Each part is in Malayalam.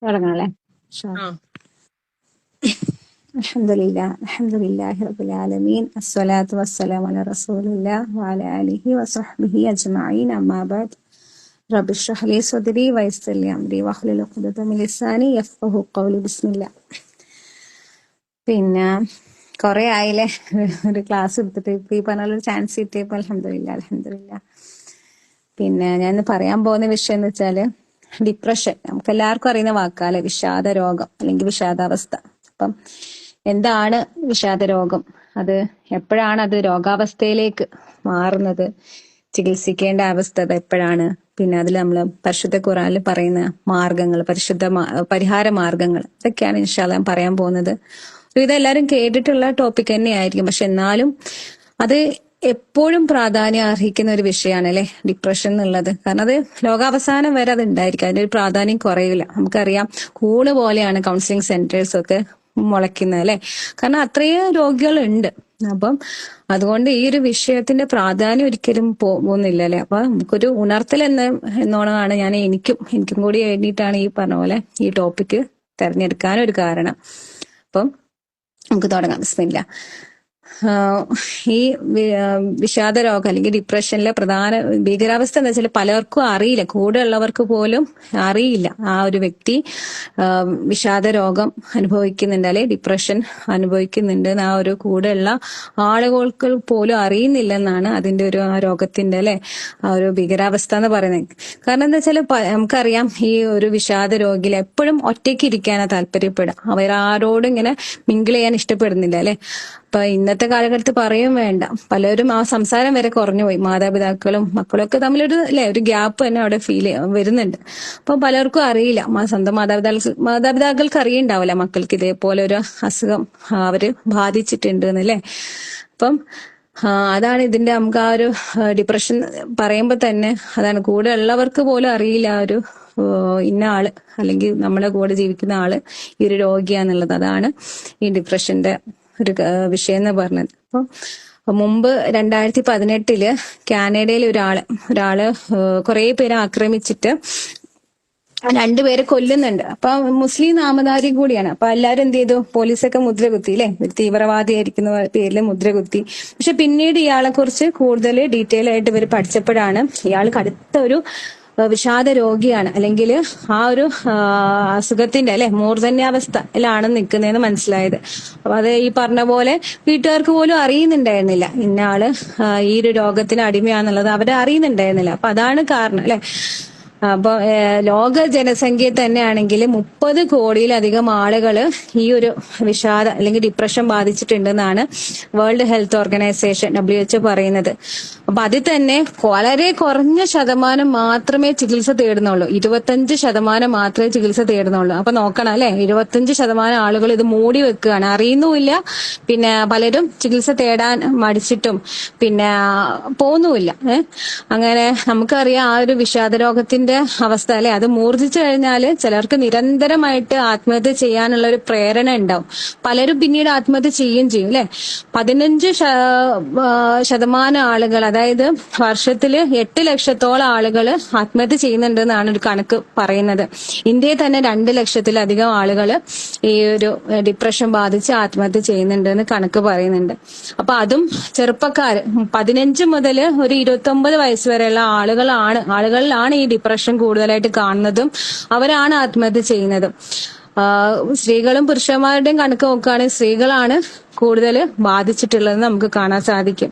തുടങ്ങാല്ലേ? ആ അൽഹംദുലില്ലാഹി റബ്ബിൽ ആലമീൻ അസ്സലാത്തു വസ്സലാമു അലാ റസൂലില്ലാഹ് വഅലാ ആലിഹി വസഹ്ബിഹി അജ്മഈൻ അമ്മാ ബഅദ് റബ്ബി ഇശ്റഹ് ലി സദ്രി വയസ്സിർ ലി അംരി വഹ്ലുൽ ഉഖ്ദത മിൻ ലിസാനി യഫ്ഖഹു ഖൗലി. ബിസ്മില്ലാ. പിന്നെ കുറെ ആയില്ലേ ഒരു ക്ലാസ് എടുത്തിട്ട്. ഇപ്പൊ ഈ പറഞ്ഞ ഒരു ചാൻസ് കിട്ടിയപ്പോ അൽഹംദുലില്ലാ. പിന്നെ ഞാൻ ഇന്ന് പറയാൻ പോകുന്ന വിഷയം എന്ന് വെച്ചാല് ഡിപ്രഷൻ. നമുക്ക് എല്ലാവർക്കും അറിയുന്ന വാക്കാല് വിഷാദ രോഗം അല്ലെങ്കിൽ വിഷാദാവസ്ഥ. അപ്പം എന്താണ് വിഷാദ രോഗം? അത് എപ്പോഴാണ് അത് രോഗാവസ്ഥയിലേക്ക് മാറുന്നത്? ചികിത്സിക്കേണ്ട അവസ്ഥ അത് എപ്പോഴാണ്? പിന്നെ അതിൽ നമ്മൾ പരിശുദ്ധ ഖുർആനിൽ പറയുന്ന മാർഗങ്ങൾ, പരിഹാര മാർഗങ്ങൾ, ഇതൊക്കെയാണ് ഇൻഷാ അല്ലാഹ് ഞാൻ പറയാൻ പോകുന്നത്. ഇതെല്ലാരും കേട്ടിട്ടുള്ള ടോപ്പിക് തന്നെയായിരിക്കും, പക്ഷെ എന്നാലും അത് എപ്പോഴും പ്രാധാന്യം അർഹിക്കുന്ന ഒരു വിഷയമാണ് അല്ലെ, ഡിപ്രഷൻ എന്നുള്ളത്. കാരണം അത് ലോകാവസാനം വരെ അത് ഉണ്ടായിരിക്കും, അതിന്റെ ഒരു പ്രാധാന്യം കുറയില്ല. നമുക്കറിയാം, കൂണ് പോലെയാണ് കൗൺസിലിംഗ് സെന്റേഴ്സ് ഒക്കെ മുളയ്ക്കുന്നത് അല്ലെ, കാരണം അത്രയും രോഗികളുണ്ട്. അപ്പം അതുകൊണ്ട് ഈ ഒരു വിഷയത്തിന്റെ പ്രാധാന്യം ഒരിക്കലും പോകുന്നില്ല അല്ലെ. അപ്പൊ നമുക്കൊരു ഉണർത്തൽ എന്നോണമാണ് എനിക്കും കൂടി വേണ്ടിയിട്ടാണ് ഈ പറഞ്ഞ പോലെ ഈ ടോപ്പിക്ക് തെരഞ്ഞെടുക്കാനൊരു കാരണം. അപ്പം നമുക്ക് തുടങ്ങാം. ബിസ്മില്ലാ. ഈ വിഷാദ രോഗം അല്ലെങ്കിൽ ഡിപ്രഷനിലെ പ്രധാന ഭീകരാവസ്ഥ എന്ന് വെച്ചാൽ പലർക്കും അറിയില്ല, കൂടെ ഉള്ളവർക്ക് പോലും അറിയില്ല ആ ഒരു വ്യക്തി വിഷാദ രോഗം അനുഭവിക്കുന്നുണ്ട് അല്ലെ, ഡിപ്രഷൻ അനുഭവിക്കുന്നുണ്ട്. ആ ഒരു കൂടെയുള്ള ആളുകൾക്ക് പോലും അറിയുന്നില്ലെന്നാണ് അതിന്റെ ഒരു ആ രോഗത്തിന്റെ അല്ലെ ആ ഒരു ഭീകരാവസ്ഥ എന്ന് പറയുന്നത്. കാരണം എന്താ വെച്ചാൽ നമുക്കറിയാം, ഈ ഒരു വിഷാദ രോഗിയിൽ എപ്പോഴും ഒറ്റയ്ക്ക് ഇരിക്കാനാണ് താല്പര്യപ്പെടുക. അവരാരോടും ഇങ്ങനെ മിങ്കിൾ ചെയ്യാൻ ഇഷ്ടപ്പെടുന്നില്ല അല്ലെ. അപ്പൊ ഇന്നത്തെ കാലഘട്ടത്തിൽ പറയും വേണ്ട, പലരും ആ സംസാരം വരെ കുറഞ്ഞു പോയി. മാതാപിതാക്കളും മക്കളും ഒക്കെ തമ്മിലൊരു ഒരു ഗ്യാപ്പ് തന്നെ അവിടെ വരുന്നുണ്ട്. അപ്പൊ പലർക്കും അറിയില്ല, സ്വന്തം മാതാപിതാക്കൾക്ക് അറിയണ്ടാവില്ല മക്കൾക്ക് ഇതേപോലെ ഒരു അസുഖം അവര് ബാധിച്ചിട്ടുണ്ട് എന്നല്ലേ. അപ്പം അതാണ് ഇതിന്റെ നമുക്ക് ആ ഒരു ഡിപ്രഷൻ പറയുമ്പോ തന്നെ അതാണ്, കൂടെ ഉള്ളവർക്ക് പോലും അറിയില്ല ആ ഒരു ഇന്ന ആള് അല്ലെങ്കിൽ നമ്മളെ കൂടെ ജീവിക്കുന്ന ആള് ഈ ഒരു രോഗിയാന്നുള്ളത്. അതാണ് ഈ ഡിപ്രഷന്റെ ഒരു വിഷയം എന്ന് പറഞ്ഞത്. അപ്പൊ മുമ്പ് 2018 കാനഡയിൽ ഒരാള് കുറെ പേരെ ആക്രമിച്ചിട്ട് രണ്ടുപേരെ കൊല്ലുന്നുണ്ട്. അപ്പൊ മുസ്ലിം നാമധാരി കൂടിയാണ്. അപ്പൊ എല്ലാരും എന്ത് ചെയ്തു, പോലീസൊക്കെ മുദ്ര കുത്തി അല്ലെ, ഒരു തീവ്രവാദിയായിരിക്കുന്ന പേരിൽ മുദ്ര കുത്തി. പക്ഷെ പിന്നീട് ഇയാളെ കുറിച്ച് കൂടുതൽ ഡീറ്റെയിൽ ആയിട്ട് ഇവർ പഠിച്ചപ്പോഴാണ് ഇയാൾ കടുത്ത ഒരു വിഷാദ രോഗിയാണ്, അല്ലെങ്കിൽ ആ ഒരു അസുഖത്തിന്റെ അല്ലെ മൂർധന്യാവസ്ഥയിലാണ് നിൽക്കുന്നതെന്ന് മനസ്സിലായത്. അപ്പൊ അത് ഈ പറഞ്ഞ പോലെ വീട്ടുകാർക്ക് പോലും അറിയുന്നുണ്ടായിരുന്നില്ല ഇന്ന ആള് ഈ ഒരു രോഗത്തിന് അടിമയാന്നുള്ളത് അവരെ അറിയുന്നുണ്ടായിരുന്നില്ല. അപ്പൊ അതാണ് കാരണം അല്ലെ. അപ്പൊ ലോക ജനസംഖ്യ തന്നെയാണെങ്കിൽ 30 കോടിയിലധികം ആളുകള് ഈ ഒരു വിഷാദ അല്ലെങ്കിൽ ഡിപ്രഷൻ ബാധിച്ചിട്ടുണ്ടെന്നാണ് വേൾഡ് ഹെൽത്ത് ഓർഗനൈസേഷൻ WHO പറയുന്നത്. അപ്പൊ അതിൽ തന്നെ വളരെ കുറഞ്ഞ ശതമാനം മാത്രമേ ചികിത്സ തേടുന്നുള്ളൂ. 25% മാത്രമേ ചികിത്സ തേടുന്നുള്ളൂ. അപ്പൊ നോക്കണം അല്ലെ, 25% ആളുകൾ ഇത് മൂടി വെക്കുകയാണ്, അറിയുന്നുമില്ല. പിന്നെ പലരും ചികിത്സ തേടാൻ മടിച്ചിട്ടും പിന്നെ പോകുന്നുമില്ല. അങ്ങനെ നമുക്കറിയാം ആ ഒരു വിഷാദ രോഗത്തിന്റെ അവസ്ഥ അല്ലെ, അത് മൂർജിച്ചു കഴിഞ്ഞാല് ചിലർക്ക് നിരന്തരമായിട്ട് ആത്മഹത്യ ചെയ്യാനുള്ള ഒരു പ്രേരണ ഉണ്ടാവും. പലരും പിന്നീട് ആത്മഹത്യ ചെയ്യും അല്ലെ. 15% ആളുകൾ, അതായത് വർഷത്തില് 8 ലക്ഷത്തോളം ആളുകൾ ആത്മഹത്യ ചെയ്യുന്നുണ്ടെന്നാണ് ഒരു കണക്ക് പറയുന്നത്. ഇന്ത്യയിൽ തന്നെ 2 ലക്ഷത്തിലധികം ആളുകൾ ഈ ഒരു ഡിപ്രഷൻ ബാധിച്ച് ആത്മഹത്യ ചെയ്യുന്നുണ്ടെന്ന് കണക്ക് പറയുന്നുണ്ട്. അപ്പൊ അതും ചെറുപ്പക്കാര് 15 മുതൽ ഒരു 29 വയസ്സ് വരെയുള്ള ആളുകളിലാണ് ഈ ഡിപ്രഷൻ കൂടുതലായിട്ട് കാണുന്നതും അവരാണ് ആത്മഹത്യ ചെയ്യുന്നതും. സ്ത്രീകളും പുരുഷന്മാരുടെയും കണക്ക് നോക്കുകയാണെങ്കിൽ സ്ത്രീകളാണ് കൂടുതൽ ബാധിച്ചിട്ടുള്ളതെന്ന് നമുക്ക് കാണാൻ സാധിക്കും.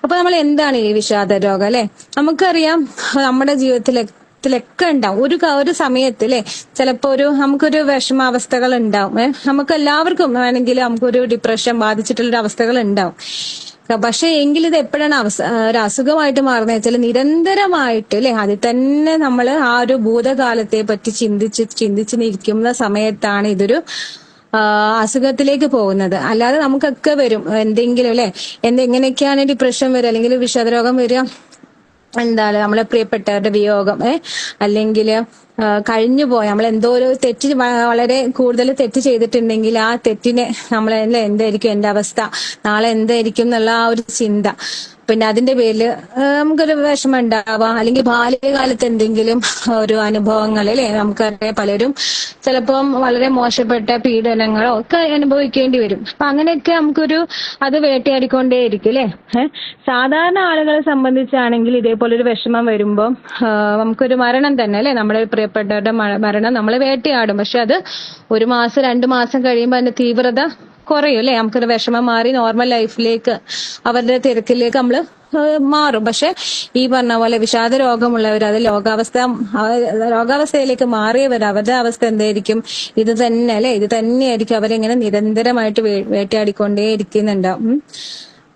അപ്പൊ നമ്മൾ എന്താണ് ഈ വിഷാദ രോഗം അല്ലെ? നമുക്കറിയാം, നമ്മുടെ ജീവിതത്തിലൊക്കെ ഉണ്ടാവും ഒരു സമയത്ത് അല്ലെ, ചിലപ്പോ നമുക്കൊരു വിഷമാവസ്ഥകൾ ഉണ്ടാവും. നമുക്ക് എല്ലാവർക്കും വേണമെങ്കിൽ നമുക്കൊരു ഡിപ്രഷൻ ബാധിച്ചിട്ടുള്ള അവസ്ഥകൾ ഉണ്ടാവും. പക്ഷെ എങ്കിൽ ഇത് എപ്പോഴാണ് ഒരു അസുഖമായിട്ട് മാറുന്നത് വെച്ചാൽ നിരന്തരമായിട്ട് അല്ലെ, അതിൽ തന്നെ നമ്മൾ ആ ഒരു ഭൂതകാലത്തെ പറ്റി ചിന്തിച്ച് നിൽക്കുന്ന സമയത്താണ് ഇതൊരു അസുഖത്തിലേക്ക് പോകുന്നത്. അല്ലാതെ നമുക്കൊക്കെ വരും എന്തെങ്കിലും അല്ലെ, എങ്ങനെയൊക്കെയാണ് ഡിപ്രഷൻ വരിക അല്ലെങ്കിൽ വിഷാദരോഗം വരിക? എന്താണ് നമ്മളെ പ്രിയപ്പെട്ടവരുടെ വിയോഗം, അല്ലെങ്കിൽ കഴിഞ്ഞു പോയ നമ്മൾ എന്തോ ഒരു തെറ്റ് വളരെ കൂടുതൽ തെറ്റ് ചെയ്തിട്ടുണ്ടെങ്കിൽ ആ തെറ്റിനെ നമ്മൾ എന്തായിരിക്കും എന്റെ അവസ്ഥ, നാളെ എന്തായിരിക്കും എന്നുള്ള ആ ഒരു ചിന്ത, പിന്നെ അതിന്റെ പേരില് നമുക്കൊരു വിഷമം ഉണ്ടാവാം. അല്ലെങ്കിൽ ബാല്യകാലത്ത് എന്തെങ്കിലും ഒരു അനുഭവങ്ങൾ അല്ലെ, നമുക്കറിയാം പലരും ചിലപ്പം വളരെ മോശപ്പെട്ട പീഡനങ്ങളോ ഒക്കെ അനുഭവിക്കേണ്ടി വരും. അപ്പൊ അങ്ങനെയൊക്കെ നമുക്കൊരു അത് വേട്ടയാടിക്കൊണ്ടേയിരിക്കും അല്ലെ. സാധാരണ ആളുകളെ സംബന്ധിച്ചാണെങ്കിൽ ഇതേപോലെ ഒരു വിഷമം വരുമ്പോൾ നമുക്കൊരു മരണം തന്നെ അല്ലെ, നമ്മുടെ പ്രിയപ്പെട്ടവരുടെ മരണം നമ്മളെ വേട്ടയാടും. പക്ഷെ അത് 1 മാസം 2 മാസം കഴിയുമ്പോൾ അതിന്റെ തീവ്രത കുറയും അല്ലെ, നമുക്കൊരു വിഷമം മാറി നോർമൽ ലൈഫിലേക്ക് അവരുടെ തിരക്കിലേക്ക് നമ്മള് മാറും. പക്ഷെ ഈ പറഞ്ഞ പോലെ വിഷാദ രോഗമുള്ളവർ, അത് രോഗാവസ്ഥയിലേക്ക് മാറിയവർ, അവരുടെ അവസ്ഥ എന്തായിരിക്കും? ഇത് തന്നെ അല്ലെ, ഇത് തന്നെയായിരിക്കും അവരെങ്ങനെ നിരന്തരമായിട്ട് വേട്ടയാടിക്കൊണ്ടേ ഇരിക്കുന്നുണ്ടാവും.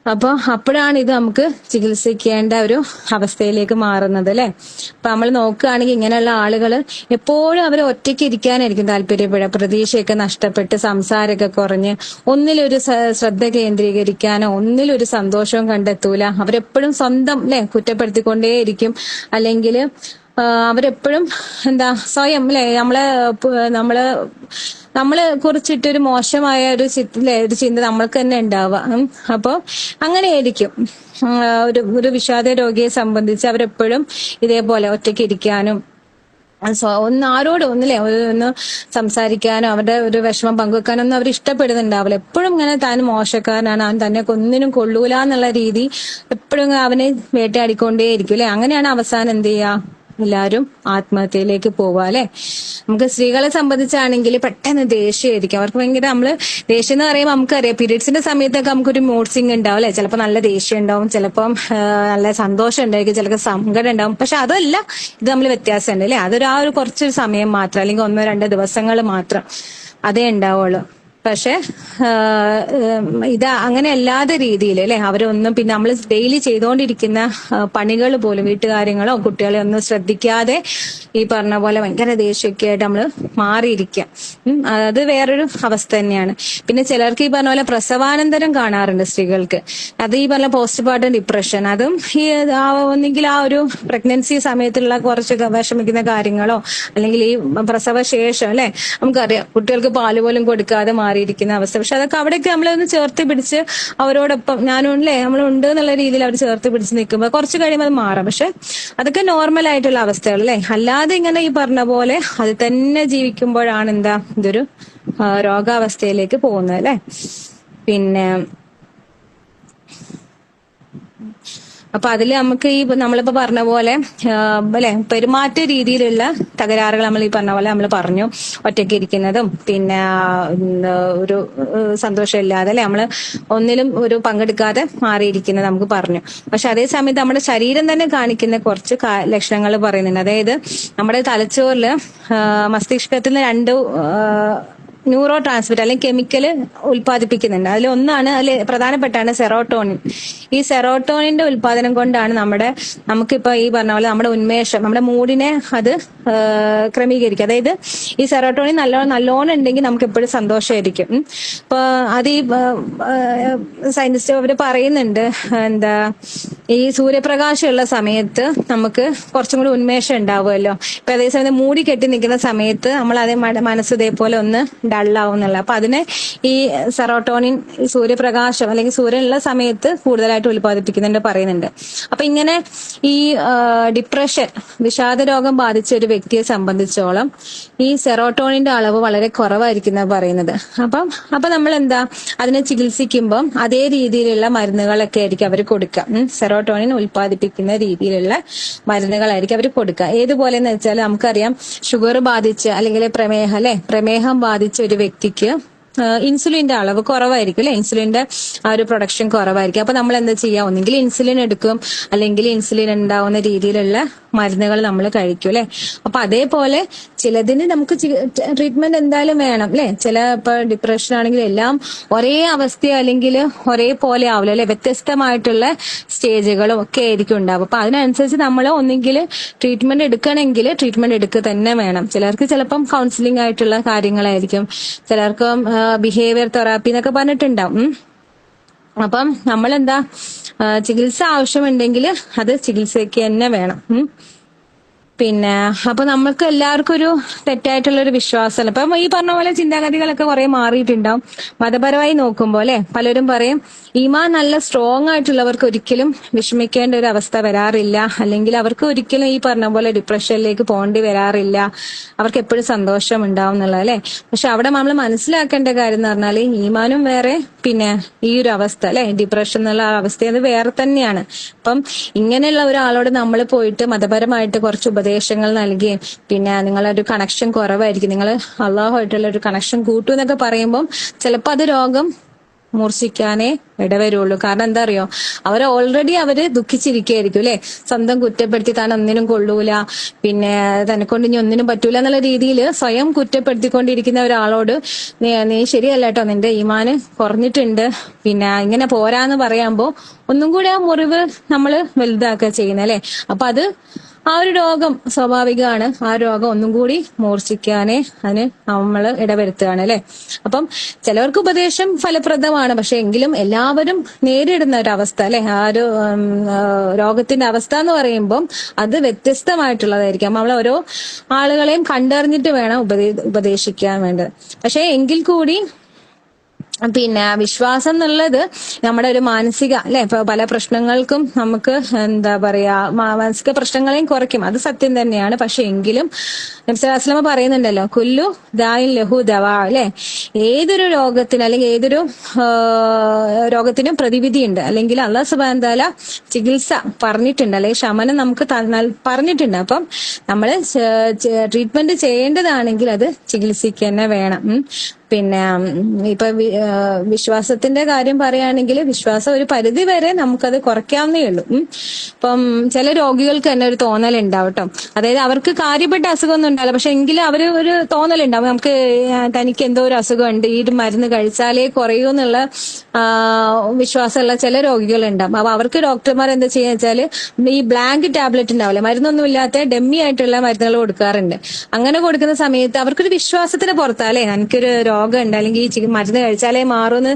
അപ്പൊ അപ്പോഴാണ് ഇത് നമുക്ക് ചികിത്സിക്കേണ്ട ഒരു അവസ്ഥയിലേക്ക് മാറുന്നത് അല്ലെ. അപ്പൊ നമ്മൾ നോക്കുകയാണെങ്കിൽ ഇങ്ങനെയുള്ള ആളുകൾ എപ്പോഴും അവർ ഒറ്റയ്ക്ക് ഇരിക്കാനായിരിക്കും താല്പര്യപ്പെടുക. പ്രതീക്ഷയൊക്കെ നഷ്ടപ്പെട്ട് സംസാരമൊക്കെ കുറഞ്ഞ് ഒന്നിലൊരു ശ്രദ്ധ കേന്ദ്രീകരിക്കാനോ ഒന്നിലൊരു സന്തോഷവും കണ്ടെത്തൂല. അവരെപ്പോഴും സ്വന്തം അല്ലെ കുറ്റപ്പെടുത്തിക്കൊണ്ടേയിരിക്കും. അല്ലെങ്കിൽ അവരെപ്പോഴും സ്വയം അല്ലെ നമ്മളെ കുറിച്ചിട്ടൊരു മോശമായ ഒരു ചിന്ത നമ്മൾക്ക് തന്നെ ഉണ്ടാവുക. അപ്പൊ അങ്ങനെയായിരിക്കും ഒരു വിഷാദ രോഗിയെ സംബന്ധിച്ച് അവരെപ്പോഴും ഇതേപോലെ ഒറ്റയ്ക്ക് ഇരിക്കാനും ഒന്ന് സംസാരിക്കാനോ അവരുടെ ഒരു വിഷമം പങ്കുവെക്കാനോ ഒന്നും അവർ ഇഷ്ടപ്പെടുന്നുണ്ടാവില്ല. എപ്പോഴും ഇങ്ങനെ താൻ മോശക്കാരനാണ്, അവൻ തന്നെ ഒന്നിനും കൊള്ളൂല എന്നുള്ള രീതി എപ്പോഴും അവനെ വേട്ടയാടിക്കൊണ്ടേയിരിക്കും അല്ലെ. അങ്ങനെയാണ് അവസാനം എന്ത് ചെയ്യുക, എല്ലാവരും ആത്മഹത്യയിലേക്ക് പോവുക അല്ലെ. നമുക്ക് സ്ത്രീകളെ സംബന്ധിച്ചാണെങ്കിൽ പെട്ടെന്ന് ദേഷ്യമായിരിക്കും അവർക്ക്. ഭയങ്കര ദേഷ്യം എന്ന് പറയുമ്പോൾ നമുക്കറിയാം പീരീഡ്സിന്റെ സമയത്തൊക്കെ നമുക്കൊരു മൂഡ് സ്വിംഗ് ഉണ്ടാവും അല്ലെ. ചിലപ്പോൾ നല്ല ദേഷ്യം ഉണ്ടാവും, ചിലപ്പം നല്ല സന്തോഷം ഉണ്ടായിരിക്കും, ചിലപ്പോൾ സങ്കടം ഉണ്ടാവും. പക്ഷെ അതല്ല, ഇത് നമ്മൾ വ്യത്യാസമുണ്ട് അല്ലെ. അതൊരു ആ ഒരു കുറച്ചൊരു സമയം മാത്രം, അല്ലെങ്കിൽ 1-2 ദിവസങ്ങൾ മാത്രം അതേ ഉണ്ടാവുള്ളൂ. പക്ഷെ ഇത് അങ്ങനെ അല്ലാത്ത രീതിയിൽ അല്ലെ അവരൊന്നും, പിന്നെ നമ്മൾ ഡെയിലി ചെയ്തുകൊണ്ടിരിക്കുന്ന പണികൾ പോലും, വീട്ടുകാര്യങ്ങളോ കുട്ടികളെ ഒന്നും ശ്രദ്ധിക്കാതെ ഈ പറഞ്ഞ പോലെ ഭയങ്കര ദേഷ്യമൊക്കെ ആയിട്ട് നമ്മൾ മാറിയിരിക്കാം. അത് വേറൊരു അവസ്ഥ തന്നെയാണ്. പിന്നെ ചിലർക്ക് ഈ പറഞ്ഞ പോലെ പ്രസവാനന്തരം കാണാറുണ്ട് സ്ത്രീകൾക്ക്. അത് ഈ പറഞ്ഞ പോസ്റ്റ്മോർട്ടം ഡിപ്രഷൻ, അതും ഈ ഒന്നെങ്കിൽ ആ ഒരു പ്രഗ്നൻസി സമയത്തുള്ള കുറച്ച് വിഷമിക്കുന്ന കാര്യങ്ങളോ, അല്ലെങ്കിൽ ഈ പ്രസവ ശേഷം അല്ലെ നമുക്കറിയാം കുട്ടികൾക്ക് പാല് പോലും കൊടുക്കാതെ മാറിയിരിക്കുന്ന അവസ്ഥ. പക്ഷെ അതൊക്കെ അവിടെയൊക്കെ നമ്മളൊന്ന് ചേർത്ത് പിടിച്ച് അവരോടൊപ്പം ഞാനും അല്ലേ നമ്മളുണ്ട് എന്നുള്ള രീതിയിൽ അവർ ചേർത്ത് പിടിച്ച് നിൽക്കുമ്പോൾ കുറച്ച് കഴിയുമ്പോൾ അത് മാറാം. പക്ഷെ അതൊക്കെ നോർമൽ ആയിട്ടുള്ള അവസ്ഥകൾ അല്ലേ. അല്ലാതെ ഇങ്ങനെ ഈ പറഞ്ഞ പോലെ അത് തന്നെ ജീവിക്കുമ്പോഴാണ് ഇതൊരു രോഗാവസ്ഥയിലേക്ക് പോകുന്നത് അല്ലെ. പിന്നെ അപ്പൊ അതില് നമുക്ക് ഈ നമ്മളിപ്പോ പറഞ്ഞ പോലെ അല്ലെ പെരുമാറ്റ രീതിയിലുള്ള തകരാറുകൾ നമ്മൾ ഈ പറഞ്ഞ പോലെ നമ്മൾ പറഞ്ഞു. ഒറ്റയ്ക്ക് ഇരിക്കുന്നതും പിന്നെ ഒരു സന്തോഷമില്ലാതെ അല്ലെ നമ്മള് ഒന്നിലും ഒരു പങ്കെടുക്കാതെ മാറിയിരിക്കുന്നത് നമുക്ക് പറഞ്ഞു. പക്ഷെ അതേ സമയത്ത് നമ്മുടെ ശരീരം തന്നെ കാണിക്കുന്ന കുറച്ച് ലക്ഷണങ്ങൾ പറയുന്നുണ്ട്. അതായത് നമ്മുടെ തലച്ചോറില് മസ്തിഷ്കത്തിൽ 2 ന്യൂറോ ട്രാൻസ്മിറ്റർ അല്ലെങ്കിൽ കെമിക്കല് ഉൽപ്പാദിപ്പിക്കുന്നുണ്ട്. അതിൽ പ്രധാനപ്പെട്ടാണ് സെറോട്ടോണിൻ. ഈ സെറോട്ടോണിന്റെ ഉൽപാദനം കൊണ്ടാണ് നമുക്കിപ്പോ ഈ പറഞ്ഞ പോലെ നമ്മുടെ ഉന്മേഷം, നമ്മുടെ മൂഡിനെ അത് ക്രമീകരിക്കും. അതായത് ഈ സെറോട്ടോണിൻ നല്ലോണം ഉണ്ടെങ്കിൽ നമുക്ക് എപ്പോഴും സന്തോഷമായിരിക്കും. ഇപ്പൊ അത് ഈ സയന്റിസ്റ്റ് അവര് പറയുന്നുണ്ട്, ഈ സൂര്യപ്രകാശമുള്ള സമയത്ത് നമുക്ക് കുറച്ചും കൂടി ഉന്മേഷം ഉണ്ടാവുമല്ലോ. ഇപ്പൊ അതേസമയം മൂടി കെട്ടി നിൽക്കുന്ന സമയത്ത് നമ്മൾ അതേ മനസ്സ് ഇതേപോലെ ഒന്ന് ഡള്ളാവും എന്നുള്ള. അപ്പൊ അതിനെ ഈ സെറോട്ടോണിൻ സൂര്യപ്രകാശം അല്ലെങ്കിൽ സൂര്യനുള്ള സമയത്ത് കൂടുതലായിട്ട് ഉൽപ്പാദിപ്പിക്കുന്നുണ്ട് പറയുന്നുണ്ട്. അപ്പൊ ഇങ്ങനെ ഈ ഡിപ്രഷൻ, വിഷാദ രോഗം ബാധിച്ച ഒരു വ്യക്തിയെ സംബന്ധിച്ചോളം ഈ സെറോട്ടോണിന്റെ അളവ് വളരെ കുറവായിരിക്കുന്ന പറയുന്നത്. അപ്പൊ നമ്മൾ അതിനെ ചികിത്സിക്കുമ്പോൾ അതേ രീതിയിലുള്ള മരുന്നുകളൊക്കെ ആയിരിക്കും അവർ കൊടുക്കുക. സെറോട്ടോണിൻ ഉൽപ്പാദിപ്പിക്കുന്ന രീതിയിലുള്ള മരുന്നുകളായിരിക്കും അവർ കൊടുക്കുക. ഏതുപോലെന്ന് വെച്ചാൽ നമുക്കറിയാം ഷുഗർ ബാധിച്ച് അല്ലെങ്കിൽ പ്രമേഹം ബാധിച്ച ഒരു വ്യക്തിക്ക് ഇൻസുലിന്റെ അളവ് കുറവായിരിക്കും അല്ലെ. ഇൻസുലിന്റെ ആ ഒരു പ്രൊഡക്ഷൻ കുറവായിരിക്കും. അപ്പൊ നമ്മൾ എന്താ ചെയ്യാം, ഒന്നെങ്കിൽ ഇൻസുലിൻ എടുക്കും, അല്ലെങ്കിൽ ഇൻസുലിൻ ഉണ്ടാവുന്ന രീതിയിലുള്ള മരുന്നുകൾ നമ്മൾ കഴിക്കും അല്ലെ. അപ്പൊ അതേപോലെ ചിലതിന് നമുക്ക് ട്രീറ്റ്മെന്റ് എന്തായാലും വേണം അല്ലെ. ഇപ്പൊ ഡിപ്രഷൻ ആണെങ്കിൽ എല്ലാം ഒരേ അവസ്ഥയോ അല്ലെങ്കിൽ ഒരേപോലെ ആവില്ല അല്ലെ. വ്യത്യസ്തമായിട്ടുള്ള സ്റ്റേജുകളും ഒക്കെ ആയിരിക്കും ഉണ്ടാവും. അപ്പൊ അതിനനുസരിച്ച് നമ്മൾ ഒന്നെങ്കിൽ ട്രീറ്റ്മെന്റ് എടുക്കണമെങ്കിൽ ട്രീറ്റ്മെന്റ് എടുക്കുക തന്നെ വേണം. ചിലർക്ക് ചിലപ്പം കൗൺസിലിംഗ് ആയിട്ടുള്ള കാര്യങ്ങളായിരിക്കും, ചിലർക്ക് ബിഹേവിയർ തെറാപ്പി എന്നൊക്കെ പറഞ്ഞിട്ടുണ്ടാവും. അപ്പം ചികിത്സ ആവശ്യമുണ്ടെങ്കിൽ അത് ചികിത്സയ്ക്ക് തന്നെ വേണം. പിന്നെ അപ്പൊ നമ്മൾക്ക് എല്ലാവർക്കും ഒരു തെറ്റായിട്ടുള്ള ഒരു വിശ്വാസമല്ല. ഇപ്പം ഈ പറഞ്ഞ പോലെ ചിന്താഗതികളൊക്കെ കുറെ മാറിയിട്ടുണ്ടാവും. മതപരമായി നോക്കുമ്പോൾ അല്ലെ, പലരും പറയും ഈമാൻ നല്ല സ്ട്രോങ് ആയിട്ടുള്ളവർക്ക് ഒരിക്കലും വിഷമിക്കേണ്ട ഒരു അവസ്ഥ വരാറില്ല, അല്ലെങ്കിൽ അവർക്ക് ഒരിക്കലും ഈ പറഞ്ഞ പോലെ ഡിപ്രഷനിലേക്ക് പോകേണ്ടി വരാറില്ല, അവർക്ക് എപ്പോഴും സന്തോഷം ഉണ്ടാവും എന്നുള്ളത് അല്ലെ. പക്ഷെ അവിടെ നമ്മൾ മനസ്സിലാക്കേണ്ട കാര്യം എന്ന് പറഞ്ഞാൽ ഈമാനും വേറെ, പിന്നെ ഈ ഒരു അവസ്ഥ അല്ലെ, ഡിപ്രഷൻ എന്നുള്ള അവസ്ഥ അത് വേറെ തന്നെയാണ്. അപ്പം ഇങ്ങനെയുള്ള ഒരാളോട് നമ്മൾ പോയിട്ട് മതപരമായിട്ട് കുറച്ച് ഉപദേശങ്ങൾ നൽകുകയും പിന്നെ നിങ്ങളൊരു കണക്ഷൻ കുറവായിരിക്കും, നിങ്ങൾ അള്ളാഹുമായിട്ടുള്ള ഒരു കണക്ഷൻ കൂട്ടൂ എന്നൊക്കെ പറയുമ്പോൾ ചിലപ്പോൾ അത് രോഗം മൂർച്ഛിക്കാനേ ഇടവരുള്ളൂ. കാരണം എന്താ അറിയോ, അവര് ദുഃഖിച്ചിരിക്കുകയായിരിക്കും അല്ലെ, സ്വന്തം കുറ്റപ്പെടുത്തി താൻ ഒന്നിനും കൊള്ളൂല, പിന്നെ തന്നെ കൊണ്ട് ഇനി ഒന്നിനും പറ്റൂല എന്നുള്ള രീതിയിൽ സ്വയം കുറ്റപ്പെടുത്തിക്കൊണ്ടിരിക്കുന്ന ഒരാളോട് നീ ശരിയല്ല കേട്ടോ, നിന്റെ ഈമാന് കുറഞ്ഞിട്ടുണ്ട്, പിന്നെ ഇങ്ങനെ പോരാന്ന് പറയുമ്പോ ഒന്നും കൂടി ആ മുറിവ് നമ്മള് വലുതാക്കുക ചെയ്യുന്നത് അല്ലെ. അപ്പൊ അത് ആ ഒരു രോഗം സ്വാഭാവികമാണ്, ആ രോഗം ഒന്നും കൂടി മൂർച്ഛിക്കാനേ അതിന് നമ്മൾ ഇടവരുത്തുകയാണ് അല്ലെ. അപ്പം ചിലവർക്ക് ഉപദേശം ഫലപ്രദമാണ്, പക്ഷെ എങ്കിലും എല്ലാവരും നേരിടുന്ന ഒരു അവസ്ഥ അല്ലെ, ആ ഒരു രോഗത്തിന്റെ അവസ്ഥ എന്ന് പറയുമ്പോൾ അത് വ്യത്യസ്തമായിട്ടുള്ളതായിരിക്കും. നമ്മൾ ഓരോ ആളുകളെയും കണ്ടറിഞ്ഞിട്ട് വേണം ഉപദേശിക്കാൻ വേണ്ടത്. പക്ഷെ എങ്കിൽ കൂടി പിന്നെ വിശ്വാസം എന്നുള്ളത് നമ്മുടെ ഒരു മാനസിക അല്ലെ, ഇപ്പൊ പല പ്രശ്നങ്ങൾക്കും നമുക്ക് എന്താ പറയാ മാനസിക പ്രശ്നങ്ങളെയും കുറയ്ക്കും, അത് സത്യം തന്നെയാണ്. പക്ഷെ എങ്കിലും നബി സല്ലല്ലാഹു അലൈഹി വസല്ലം പറയുന്നുണ്ടല്ലോ, കുല്ലു ദാഇൻ ലഹു ദവാ അല്ലെ, ഏതൊരു രോഗത്തിന് അല്ലെങ്കിൽ ഏതൊരു രോഗത്തിനും പ്രതിവിധിയുണ്ട്, അല്ലെങ്കിൽ അല്ലാഹു സുബ്ഹാനഹു വ തആല ചികിത്സ പറഞ്ഞിട്ടുണ്ട്, അല്ലെങ്കിൽ ശമനം നമുക്ക് പറഞ്ഞിട്ടുണ്ട്. അപ്പം നമ്മള് ട്രീറ്റ്മെന്റ് ചെയ്യേണ്ടതാണെങ്കിൽ അത് ചികിത്സിക്കുക തന്നെ വേണം. പിന്നെ ഇപ്പൊ വിശ്വാസത്തിന്റെ കാര്യം പറയുകയാണെങ്കിൽ വിശ്വാസം ഒരു പരിധി വരെ നമുക്കത് കുറയ്ക്കാവുന്നേ ഉള്ളൂ. ഇപ്പം ചില രോഗികൾക്ക് തന്നെ ഒരു തോന്നലുണ്ടാവും കേട്ടോ, അതായത് അവർക്ക് കാര്യപ്പെട്ട അസുഖമൊന്നും ഉണ്ടാവില്ല, പക്ഷെ എങ്കിലും അവര് ഒരു തോന്നലുണ്ടാവും, നമുക്ക് തനിക്ക് എന്തോ ഒരു അസുഖമുണ്ട്, ഈ ഒരു മരുന്ന് കഴിച്ചാലേ കുറയൂ എന്നുള്ള വിശ്വാസമുള്ള ചില രോഗികളുണ്ടാവും. അപ്പൊ അവർക്ക് ഡോക്ടർമാർ എന്താ ചെയ്യുക വെച്ചാല് ഈ ബ്ലാങ്ക് ടാബ്ലറ്റ് ഉണ്ടാവില്ല, മരുന്നൊന്നും ഇല്ലാത്ത ഡെമ്മി ആയിട്ടുള്ള മരുന്നുകൾ കൊടുക്കാറുണ്ട്. അങ്ങനെ കൊടുക്കുന്ന സമയത്ത് അവർക്കൊരു വിശ്വാസത്തിന് പുറത്താല്ലേ, എനിക്കൊരു രോഗമുണ്ട് അല്ലെങ്കിൽ ഈ മരുന്ന് കഴിച്ചാലേ മാറുമെന്ന്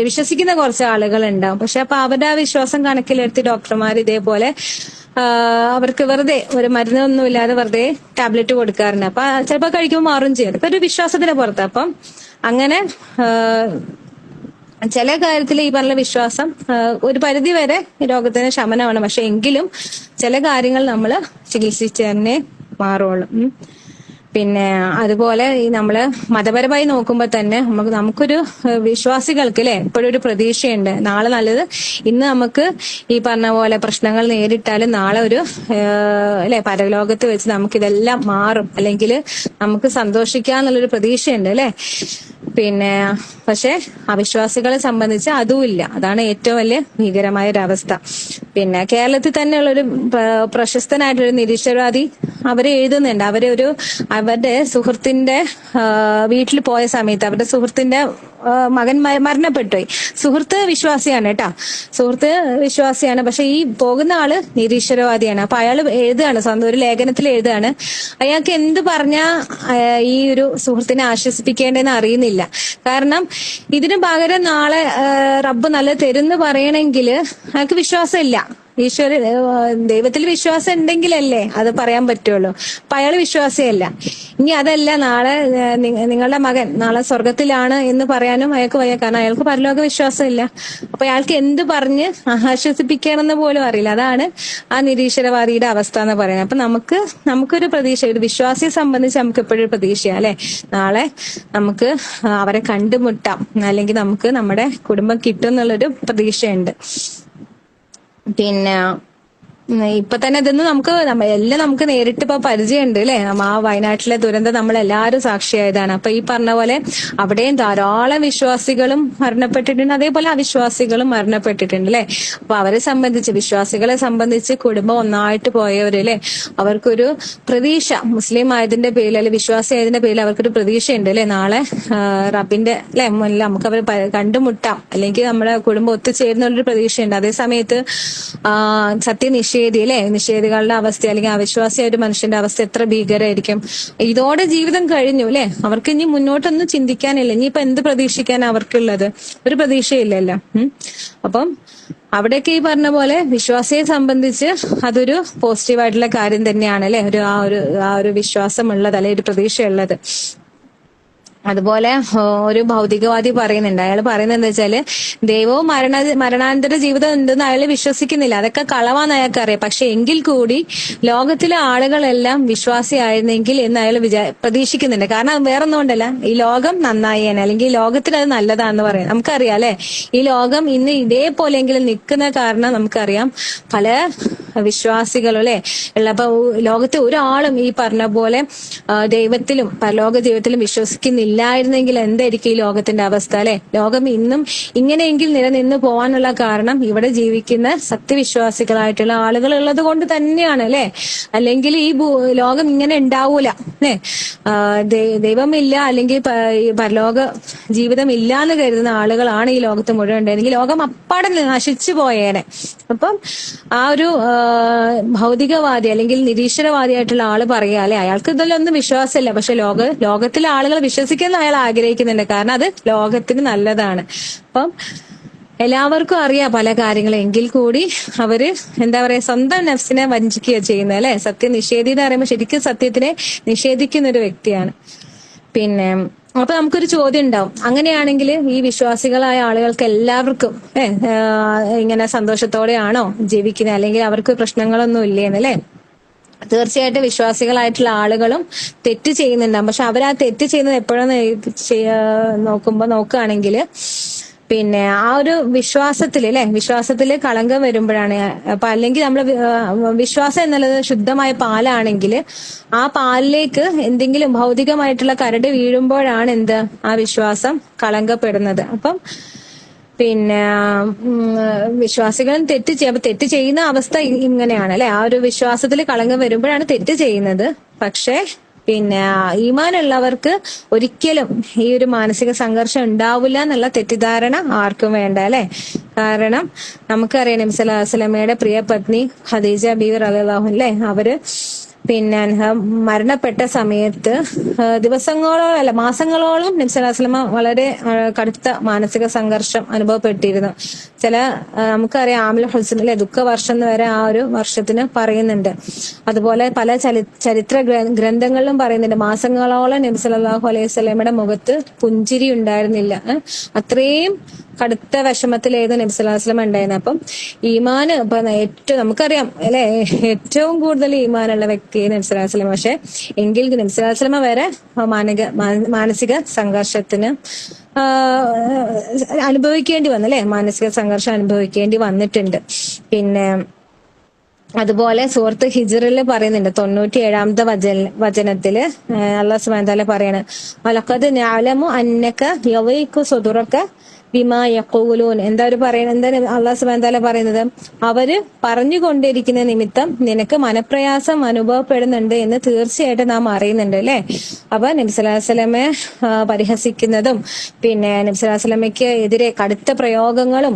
വിശ്വസിക്കുന്ന കുറച്ച് ആളുകൾ ഉണ്ടാവും. പക്ഷെ അപ്പൊ അവരുടെ ആ വിശ്വാസം കണക്കിലെടുത്ത് ഡോക്ടർമാർ ഇതേപോലെ അവർക്ക് വെറുതെ ഒരു മരുന്നൊന്നും ഇല്ലാതെ വെറുതെ ടാബ്ലറ്റ് കൊടുക്കാറുണ്ട്. അപ്പൊ ചിലപ്പോൾ കഴിക്കുമ്പോൾ മാറും ചെയ്യും, അപ്പൊ ഒരു വിശ്വാസത്തിന് പുറത്ത്. അപ്പം അങ്ങനെ ചില കാര്യത്തിൽ ഈ പറഞ്ഞ വിശ്വാസം ഒരു പരിധി വരെ രോഗത്തിന് ശമനമാണ്, പക്ഷെ എങ്കിലും ചില കാര്യങ്ങൾ നമ്മൾ ചികിത്സിച്ച് തന്നെ മാറുള്ളൂ. പിന്നെ അതുപോലെ ഈ നമ്മള് മതപരമായി നോക്കുമ്പോൾ തന്നെ നമുക്കൊരു വിശ്വാസികൾക്ക് അല്ലെ എപ്പോഴും ഒരു പ്രതീക്ഷയുണ്ട്, നാളെ നല്ലത് ഇന്ന് നമുക്ക് ഈ പറഞ്ഞ പോലെ പ്രശ്നങ്ങൾ നേരിട്ടാലും നാളെ ഒരു അല്ലെ പരലോകത്ത് വെച്ച് നമുക്കിതെല്ലാം മാറും, അല്ലെങ്കിൽ നമുക്ക് സന്തോഷിക്കാന്നുള്ളൊരു പ്രതീക്ഷയുണ്ട് അല്ലെ. പിന്നെ പക്ഷെ അവിശ്വാസികളെ സംബന്ധിച്ച് അതുമില്ല, അതാണ് ഏറ്റവും വലിയ ഭീകരമായ ഒരു അവസ്ഥ. പിന്നെ കേരളത്തിൽ തന്നെയുള്ളൊരു പ്രശസ്തനായിട്ടൊരു നിരീശ്വരവാദി അവരെ എഴുതുന്നുണ്ട്, അവരുടെ സുഹൃത്തിന്റെ വീട്ടിൽ പോയ സമയത്ത് അവരുടെ സുഹൃത്തിന്റെ മകൻ മരണപ്പെട്ടുപോയി. സുഹൃത്ത് വിശ്വാസിയാണ് കേട്ടാ, സുഹൃത്ത് വിശ്വാസിയാണ്, പക്ഷെ ഈ പോകുന്ന ആള് നിരീശ്വരവാദിയാണ്. അപ്പൊ അയാൾ എഴുതുകയാണ്, സ്വന്തം ഒരു ലേഖനത്തിൽ എഴുതുകയാണ്, അയാൾക്ക് എന്ത് പറഞ്ഞാ ഈ ഒരു സുഹൃത്തിനെ ആശ്വസിപ്പിക്കേണ്ടതെന്ന് അറിയുന്നില്ല. കാരണം ഇതിന് പകരം നാളെ റബ്ബ് നല്ല തരുന്ന് പറയണമെങ്കിൽ അയാൾക്ക് വിശ്വാസമില്ല, ദൈവത്തിൽ വിശ്വാസം ഉണ്ടെങ്കിലല്ലേ അത് പറയാൻ പറ്റുള്ളൂ. അപ്പൊ അയാൾ വിശ്വാസിയല്ല. ഇനി അതല്ല, നാളെ നിങ്ങളുടെ മകൻ നാളെ സ്വർഗത്തിലാണ് എന്ന് പറയാനും അയാൾക്ക് വയ്യ, കാരണം അയാൾക്ക് പരലോക വിശ്വാസം ഇല്ല. അപ്പൊ അയാൾക്ക് എന്ത് പറഞ്ഞ് ആശ്വസിപ്പിക്കണമെന്ന് പോലും അറിയില്ല. അതാണ് ആ നിരീശ്വരവാദിയുടെ അവസ്ഥ എന്ന് പറയുന്നത്. അപ്പൊ നമുക്കൊരു പ്രതീക്ഷ, ഒരു വിശ്വാസിയെ സംബന്ധിച്ച് നമുക്ക് എപ്പോഴും പ്രതീക്ഷയാണ് അല്ലെ, നാളെ നമുക്ക് അവരെ കണ്ടുമുട്ടാം, അല്ലെങ്കിൽ നമുക്ക് നമ്മുടെ കുടുംബം കിട്ടും എന്നുള്ളൊരു പ്രതീക്ഷയുണ്ട്. പിന്നെ ഇപ്പൊ തന്നെ ഇതൊന്നും എല്ലാം നമുക്ക് നേരിട്ട് ഇപ്പൊ പരിചയമുണ്ട് അല്ലെ. ആ വയനാട്ടിലെ ദുരന്തം നമ്മളെല്ലാരും സാക്ഷിയായതാണ്. അപ്പൊ ഈ പറഞ്ഞ പോലെ അവിടെയും ധാരാളം വിശ്വാസികളും മരണപ്പെട്ടിട്ടുണ്ട്, അതേപോലെ അവിശ്വാസികളും മരണപ്പെട്ടിട്ടുണ്ട് അല്ലെ. അപ്പൊ അവരെ സംബന്ധിച്ച്, വിശ്വാസികളെ സംബന്ധിച്ച് കുടുംബം ഒന്നായിട്ട് പോയവര് അല്ലെ, അവർക്കൊരു പ്രതീക്ഷ, മുസ്ലിം ആയതിന്റെ പേരിൽ അല്ലെങ്കിൽ വിശ്വാസി ആയതിന്റെ പേരിൽ അവർക്കൊരു പ്രതീക്ഷയുണ്ട് അല്ലെ, നാളെ റബ്ബിന്റെ അല്ലെ മുന്നിൽ നമുക്ക് അവർ കണ്ടുമുട്ടാം, അല്ലെങ്കിൽ നമ്മുടെ കുടുംബം ഒത്തുചേരുന്നുള്ളൊരു പ്രതീക്ഷയുണ്ട്. അതേ സമയത്ത് സത്യനിഷേധം നിഷേധി അല്ലെ, നിഷേധികളുടെ അവസ്ഥ അല്ലെങ്കിൽ അവിശ്വാസിയായ ഒരു മനുഷ്യന്റെ അവസ്ഥ എത്ര ഭീകരമായിരിക്കും. ഇതോടെ ജീവിതം കഴിഞ്ഞു അല്ലെ, അവർക്ക് ഇനി മുന്നോട്ടൊന്നും ചിന്തിക്കാനില്ല. ഇനിയിപ്പൊ എന്ത് പ്രതീക്ഷിക്കാൻ അവർക്കുള്ളത്? ഒരു പ്രതീക്ഷയില്ലല്ലോ. അപ്പം അവിടെയൊക്കെ ഈ പറഞ്ഞ പോലെ വിശ്വാസിയെ സംബന്ധിച്ച് അതൊരു പോസിറ്റീവായിട്ടുള്ള കാര്യം തന്നെയാണ് അല്ലെ, ആ ഒരു വിശ്വാസമുള്ളത് അല്ലെ, ഒരു പ്രതീക്ഷയുള്ളത്. അതുപോലെ ഒരു ഭൗതികവാദി പറയുന്നുണ്ട്. അയാൾ പറയുന്നത് എന്താ വെച്ചാല്, ദൈവവും മരണാനന്തര ജീവിതം ഉണ്ടെന്ന് അയാൾ വിശ്വസിക്കുന്നില്ല. അതൊക്കെ കളവാന്ന് അയാൾക്ക് അറിയാം. പക്ഷെ എങ്കിൽ കൂടി ലോകത്തിലെ ആളുകളെല്ലാം വിശ്വാസിയായിരുന്നെങ്കിൽ എന്ന് അയാൾ പ്രതീക്ഷിക്കുന്നുണ്ട്. കാരണം വേറൊന്നും കൊണ്ടല്ല, ഈ ലോകം നന്നായേനെ, അല്ലെങ്കിൽ ലോകത്തിന് അത് നല്ലതാണെന്ന് പറയാം. നമുക്കറിയാം അല്ലെ, ഈ ലോകം ഇന്ന് ഇതേപോലെയെങ്കിലും നിൽക്കുന്ന കാരണം നമുക്കറിയാം പല വിശ്വാസികളും അല്ലെ ഉള്ള. അപ്പൊ ലോകത്തെ ഒരാളും ഈ പറഞ്ഞ പോലെ ദൈവത്തിലും പരലോക ജീവിതത്തിലും വിശ്വസിക്കുന്നില്ലായിരുന്നെങ്കിൽ എന്തായിരിക്കും ഈ ലോകത്തിന്റെ അവസ്ഥ അല്ലെ. ലോകം ഇന്നും ഇങ്ങനെയെങ്കിൽ നിലനിന്ന് പോകാനുള്ള കാരണം ഇവിടെ ജീവിക്കുന്ന സത്യവിശ്വാസികളായിട്ടുള്ള ആളുകൾ ഉള്ളത് കൊണ്ട് തന്നെയാണ് അല്ലെ. അല്ലെങ്കിൽ ഈ ലോകം ഇങ്ങനെ ഉണ്ടാവൂല അല്ലെ. ദൈവമില്ല അല്ലെങ്കിൽ പരലോക ജീവിതം ഇല്ല എന്ന് കരുതുന്ന ആളുകളാണ് ഈ ലോകത്ത് മുഴുവൻ ഉണ്ടായിരുന്നെങ്കിൽ ലോകം അപ്പാടെ നശിച്ചു പോയേനെ. അപ്പം ആ ഒരു ഭൗതികവാദി അല്ലെങ്കിൽ നിരീശ്വരവാദിയായിട്ടുള്ള ആള് പറയാ അല്ലെ, അയാൾക്ക് ഇതിലൊന്നും വിശ്വാസമില്ല. പക്ഷെ ലോകത്തിലെ ആളുകൾ വിശ്വസിക്കുന്ന അയാൾ ആഗ്രഹിക്കുന്നുണ്ട്. കാരണം അത് ലോകത്തിന് നല്ലതാണ്. അപ്പം എല്ലാവർക്കും അറിയാം പല കാര്യങ്ങളും, എങ്കിൽ കൂടി അവര് എന്താ പറയാ, സ്വന്തം നഫ്സിനെ വഞ്ചിക്കുക ചെയ്യുന്നത് അല്ലെ. സത്യം നിഷേധി എന്ന് പറയുമ്പോൾ ശരിക്കും സത്യത്തിനെ നിഷേധിക്കുന്ന ഒരു വ്യക്തിയാണ്. പിന്നെ അപ്പൊ നമുക്കൊരു ചോദ്യം ഉണ്ടാവും, അങ്ങനെയാണെങ്കിൽ ഈ വിശ്വാസികളായ ആളുകൾക്ക് എല്ലാവർക്കും ഇങ്ങനെ സന്തോഷത്തോടെയാണോ ജീവിക്കുന്നത്, അല്ലെങ്കിൽ അവർക്ക് പ്രശ്നങ്ങളൊന്നും ഇല്ലേന്നല്ലേ? തീർച്ചയായിട്ടും വിശ്വാസികളായിട്ടുള്ള ആളുകളും തെറ്റ് ചെയ്യുന്നുണ്ടാവും. പക്ഷെ അവർ ആ തെറ്റ് ചെയ്യുന്നത് എപ്പോഴാന്ന് നോക്കുകയാണെങ്കിൽ പിന്നെ ആ ഒരു വിശ്വാസത്തില് കളങ്കം വരുമ്പോഴാണ്. അപ്പൊ അല്ലെങ്കിൽ നമ്മള് വിശ്വാസം എന്നുള്ളത് ശുദ്ധമായ പാലാണെങ്കിൽ ആ പാലിലേക്ക് എന്തെങ്കിലും ഭൗതികമായിട്ടുള്ള കരട് വീഴുമ്പോഴാണ് ആ വിശ്വാസം കളങ്കപ്പെടുന്നത്. അപ്പം പിന്നെ വിശ്വാസികൾ തെറ്റ് ചെയ്യുന്ന അവസ്ഥ ഇങ്ങനെയാണ് അല്ലെ. ആ ഒരു വിശ്വാസത്തിൽ കളങ്കം വരുമ്പോഴാണ് തെറ്റ് ചെയ്യുന്നത്. പക്ഷെ പിന്നെ ഈമാനുള്ളവർക്ക് ഒരിക്കലും ഈ ഒരു മാനസിക സംഘർഷം ഉണ്ടാവില്ല എന്നുള്ള തെറ്റിദ്ധാരണ ആർക്കും വേണ്ട അല്ലെ. കാരണം നമുക്കറിയാം നബി സല്ലല്ലാഹു അലൈഹി വസല്ലമയുടെ പ്രിയ പത്നി ഖദീജ ബീവി റളിയല്ലാഹു അൻഹ അവര് പിന്നെ മരണപ്പെട്ട സമയത്ത് ദിവസങ്ങളോളം അല്ല മാസങ്ങളോളം നബി സല്ലല്ലാഹു അലൈഹി വസല്ലമ വളരെ കടുത്ത മാനസിക സംഘർഷം അനുഭവപ്പെട്ടിരുന്നു. നമുക്കറിയാം ആമിൽ ഹുസ്ൻ അല്ലെ, ദുഃഖവർഷം എന്ന് വരെ ആ ഒരു വർഷത്തിന് പറയുന്നുണ്ട്. അതുപോലെ പല ചരിത്ര ഗ്രന്ഥങ്ങളിലും പറയുന്നുണ്ട് മാസങ്ങളോളം നബി സല്ലല്ലാഹു അലൈഹി വസല്ലമയുടെ മുഖത്ത് പുഞ്ചിരി ഉണ്ടായിരുന്നില്ല. അത്രയും കടുത്ത വിഷമത്തിലായിരുന്നു നബി സല്ലല്ലാഹു അലൈഹി വസല്ലം ഉണ്ടായിരുന്നത്. അപ്പം ഈമാൻ ഇപ്പൊ ഏറ്റവും നമുക്കറിയാം അല്ലെ, ഏറ്റവും കൂടുതൽ ഈമാനുള്ള വ്യക്തി നബി സല്ലല്ലാഹു അലൈഹി വസല്ലം. പക്ഷെ എങ്കിൽ നബി സല്ലല്ലാഹു അലൈഹി വസല്ലം വരെ മാനസിക സംഘർഷത്തിന് അനുഭവിക്കേണ്ടി വന്നു അല്ലെ, മാനസിക സംഘർഷം അനുഭവിക്കേണ്ടി വന്നിട്ടുണ്ട്. പിന്നെ അതുപോലെ സൂറത്ത് ഹിജ്റിൽ പറയുന്നുണ്ട് 97-ാമത്തെ വചനത്തില് അല്ലാഹു സുബ്ഹാനഹു വ തആല പറയാണ്, വലഖദ് നഅലമു അന്നക യളീഖു സുദുറക ബിമാ യഖൂലൂൻ. എന്താ അല്ലാഹു സുബ്ഹാനഹു വ തആല പറയുന്നത്, അവര് പറഞ്ഞുകൊണ്ടിരിക്കുന്ന നിമിത്തം നിനക്ക് മനപ്രയാസം അനുഭവപ്പെടുന്നുണ്ട് എന്ന് തീർച്ചയായിട്ടും നാം അറിയുന്നുണ്ട് അല്ലെ. അപ്പൊ നബി സല്ലല്ലാഹു അലൈഹി വസല്ലമയെ പരിഹസിക്കുന്നതും പിന്നെ നബി സല്ലല്ലാഹു അലൈഹി വസല്ലമയ്ക്ക് എതിരെ കടുത്ത പ്രയോഗങ്ങളും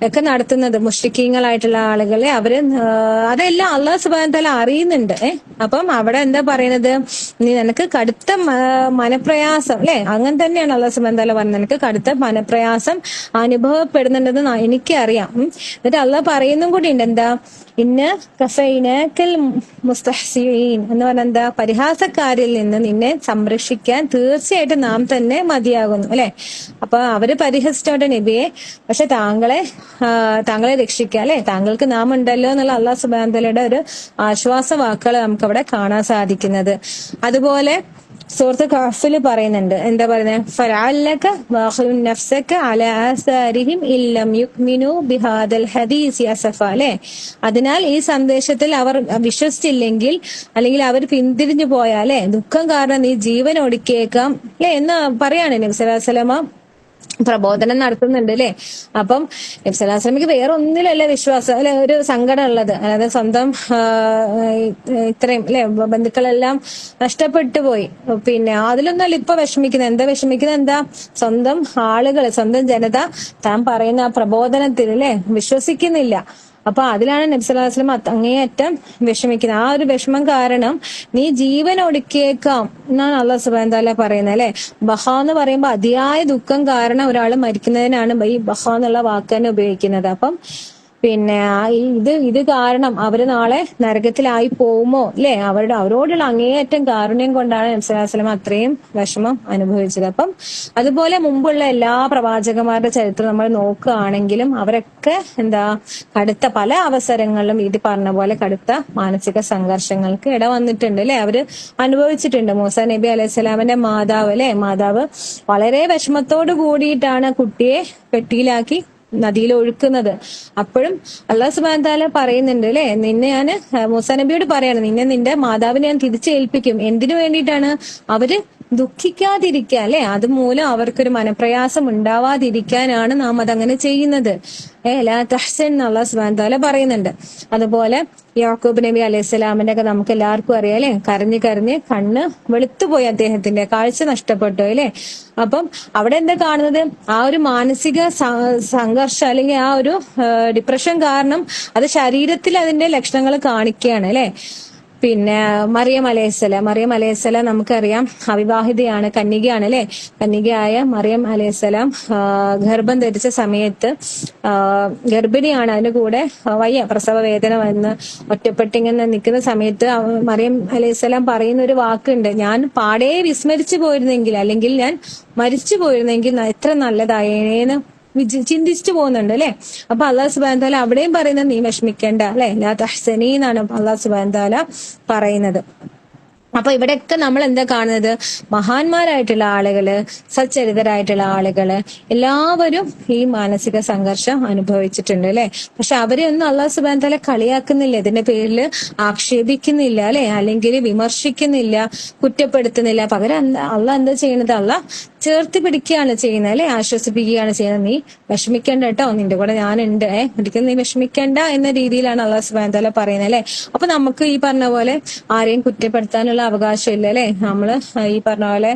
ഒക്കെ നടത്തുന്നത് മുശ്രിക്കീങ്ങളായിട്ടുള്ള ആളുകളെ അതെല്ലാം അല്ലാഹു സുബ്ഹാനഹു വ തആല അറിയുന്നുണ്ട്. അപ്പം അവിടെ എന്താ പറയുന്നത്, നിനക്ക് കടുത്ത മനപ്രയാസം അല്ലെ, അങ്ങനെ തന്നെയാണ് അല്ലാഹു സുബ്ഹാനഹു വ തആല പറഞ്ഞത്, നിനക്ക് കടുത്ത മനപ്രയാസം അനുഭവപ്പെടുന്നുണ്ടെന്ന് എനിക്കറിയാം. എന്നിട്ട് അള്ളാഹ് പറയുന്നും കൂടി ഉണ്ട്, എന്താ ഇന്ന കഫൈനക്കൽ മുസ്തഹ്സിഈൻ എന്ന് പറഞ്ഞ പരിഹാസക്കാരിൽ നിന്ന് നിന്നെ സംരക്ഷിക്കാൻ തീർച്ചയായിട്ടും നാം തന്നെ മതിയാകുന്നു അല്ലെ. അപ്പൊ അവര് പരിഹസിച്ചോട്ടെ നബിയെ, പക്ഷെ താങ്കളെ രക്ഷിക്കുക അല്ലെ, താങ്കൾക്ക് നാം ഉണ്ടല്ലോ എന്നുള്ള അല്ലാഹു സുബ്ഹാനഹു വ തആലയുടെ ഒരു ആശ്വാസ വാക്കുകൾ നമുക്ക് അവിടെ കാണാൻ സാധിക്കുന്നത്. അതുപോലെ സൂറത്ത് കഹ്ഫിൽ പറയുന്നുണ്ട്, എന്താ പറയുന്നത്, ഫലഅല്ലക വാഖിഉൻ നഫ്സക അലാ ആസാരിഹിം ഇല്ലം യുഅ്മിനു ബിഹാദൽ ഹദീസി അസഫ അല്ലെ. അതിനാൽ ഈ സന്ദേശത്തിൽ അവർ വിശ്വസിച്ചില്ലെങ്കിൽ അല്ലെങ്കിൽ അവർ പിന്തിരിഞ്ഞു പോയാലേ ദുഃഖം കാരണം നീ ജീവൻ ഒടുക്കിയേക്കാം അല്ലെ എന്ന് പറയാണ് നബി സല്ലല്ലാഹു അലൈഹി വസല്ലമ പ്രബോധനം നടത്തുന്നുണ്ട് അല്ലെ. അപ്പം നബി സല്ലല്ലാഹു അലൈഹി വസല്ലമയ്ക്ക് വേറെ ഒന്നിലല്ല വിശ്വാസം അല്ലെ, ഒരു സങ്കടം ഉള്ളത്. അതായത് സ്വന്തം ഇത്രയും അല്ലെ ബന്ധുക്കളെല്ലാം നഷ്ടപ്പെട്ടു പോയി. പിന്നെ അതിലൊന്നല്ല ഇപ്പൊ വിഷമിക്കുന്നത് എന്താ സ്വന്തം ആളുകൾ, സ്വന്തം ജനത താൻ പറയുന്ന ആ പ്രബോധനത്തിൽ അല്ലെ വിശ്വസിക്കുന്നില്ല. അപ്പൊ അതിലാണ് നബി സല്ലല്ലാഹു അലൈഹി വസല്ലം അങ്ങേയറ്റം വിഷമിക്കുന്നത്. ആ ഒരു വിഷമം കാരണം നീ ജീവൻ ഒടുക്കിയേക്കാം എന്നാണ് അള്ളാഹു സുബ്ഹാനഹു വ തആല പറയുന്നത് അല്ലെ. ബഹ എന്ന് പറയുമ്പോൾ അതിയായ ദുഃഖം കാരണം ഒരാൾ മരിക്കുന്നതിനാണ് ഈ ബഹ എന്നുള്ള വാക്ക് തന്നെ ഉപയോഗിക്കുന്നത്. അപ്പം പിന്നെ ഇത് കാരണം അവര് നാളെ നരകത്തിലായി പോകുമോ അല്ലെ, അവരോടുള്ള അങ്ങേയറ്റം കാരുണ്യം കൊണ്ടാണ് നബി സല്ലല്ലാഹു അലൈഹി വസല്ലം അത്രയും വിഷമം അനുഭവിച്ചത്. അപ്പം അതുപോലെ മുമ്പുള്ള എല്ലാ പ്രവാചകന്മാരുടെ ചരിത്രം നമ്മൾ നോക്കുകയാണെങ്കിലും അവരൊക്കെ കടുത്ത പല അവസരങ്ങളിലും ഇത് പറഞ്ഞ പോലെ കടുത്ത മാനസിക സംഘർഷങ്ങൾക്ക് ഇട വന്നിട്ടുണ്ട് അല്ലെ, അവര് അനുഭവിച്ചിട്ടുണ്ട്. മൂസ നബി അലൈഹി സ്വലാമിന്റെ മാതാവ് വളരെ വിഷമത്തോട് കൂടിയിട്ടാണ് കുട്ടിയെ പെട്ടിയിലാക്കി നദിയിൽ ഒഴുക്കുന്നത്. അപ്പോഴും അള്ളാഹു സുബ്ഹാനഹു വ തആല പറയുന്നുണ്ട് അല്ലെ, നിന്നെ ഞാൻ മൂസാ നബിയോട് പറയാണ്, നിന്റെ മാതാവിനെ ഞാൻ തിരിച്ചേൽപ്പിക്കും. എന്തിനു വേണ്ടിയിട്ടാണ്? അവര് ദുഃഖിക്കാതിരിക്കുക അല്ലെ, അതുമൂലം അവർക്കൊരു മനപ്രയാസം ഉണ്ടാവാതിരിക്കാനാണ് നാം അതങ്ങനെ ചെയ്യുന്നത്. ലാ തഹ്സൻ എന്ന് അള്ളാഹു സുബ്ഹാനഹു വ തആല പറയുന്നുണ്ട്. അതുപോലെ യാക്കൂബ് നബി അലൈഹി സ്വലാമിന്റെ ഒക്കെ നമുക്ക് എല്ലാവർക്കും അറിയാം അല്ലെ, കരഞ്ഞ് കണ്ണ് വെളുത്തുപോയി, അദ്ദേഹത്തിന്റെ കാഴ്ച നഷ്ടപ്പെട്ടു അല്ലെ. അപ്പം അവിടെ എന്താ കാണുന്നത്? ആ ഒരു മാനസിക സംഘർഷം അല്ലെങ്കിൽ ആ ഒരു ഡിപ്രഷൻ കാരണം അത് ശരീരത്തിൽ അതിന്റെ ലക്ഷണങ്ങൾ കാണിക്കുകയാണ് അല്ലെ. പിന്നെ മറിയം അലൈഹിസ്സലാം നമുക്കറിയാം അവിവാഹിതയാണ്, കന്യകയാണ് അല്ലെ. കന്യകയായ മറിയം അലൈഹിസ്സലാം ഗർഭം ധരിച്ച സമയത്ത് ഗർഭിണിയാണ്, അതിന് കൂടെ പ്രസവ വേദന വന്ന് ഒറ്റപ്പെട്ടിങ്ങനെ നിൽക്കുന്ന സമയത്ത് മറിയം അലൈഹിസ്സലാം പറയുന്ന ഒരു വാക്കുണ്ട്, ഞാൻ പാടെ വിസ്മരിച്ചു പോയിരുന്നെങ്കിൽ അല്ലെങ്കിൽ ഞാൻ മരിച്ചു പോയിരുന്നെങ്കിൽ എത്ര നല്ലതായേന്ന് ചിന്തിച്ചു പോകുന്നുണ്ട് അല്ലെ. അപ്പൊ അള്ളാഹു സുബ്ഹാനഹു വ തആല അവിടെയും പറയുന്നത് നീ വിഷമിക്കേണ്ട അല്ലെ, ലാ തഹ്സനി എന്നാണ് അള്ളാഹു സുബ്ഹാനഹു വ തആല പറയുന്നത്. അപ്പൊ ഇവിടെയൊക്കെ നമ്മൾ എന്താ കാണുന്നത്? മഹാന്മാരായിട്ടുള്ള ആളുകള്, സച്ചരിതരായിട്ടുള്ള ആളുകള് എല്ലാവരും ഈ മാനസിക സംഘർഷം അനുഭവിച്ചിട്ടുണ്ട് അല്ലെ. പക്ഷെ അവരെ ഒന്നും അള്ളാഹു സുബ്ഹാനഹു വ തആല കളിയാക്കുന്നില്ല, ഇതിന്റെ പേരിൽ ആക്ഷേപിക്കുന്നില്ല അല്ലെ, അല്ലെങ്കിൽ വിമർശിക്കുന്നില്ല, കുറ്റപ്പെടുത്തുന്നില്ല. പകരം അള്ളാഹ് എന്താ ചെയ്യുന്നത്? അള്ളാഹ് ചേർത്ത് പിടിക്കുകയാണ് ചെയ്യുന്നത് അല്ലെ, ആശ്വസിപ്പിക്കുകയാണ് ചെയ്യുന്നത്. നീ വിഷമിക്കേണ്ട കേട്ടോ, നിന്റെ കൂടെ ഞാനുണ്ട്, ഒരിക്കലും നീ വിഷമിക്കേണ്ട എന്ന രീതിയിലാണ് അള്ളാഹു സുബ്ഹാനഹു വ തആല പറയുന്നത് അല്ലെ. അപ്പൊ നമുക്ക് ഈ പറഞ്ഞ പോലെ ആരെയും കുറ്റപ്പെടുത്താനുള്ള അവകാശമില്ല അല്ലെ. നമ്മള് ഈ പറഞ്ഞ പോലെ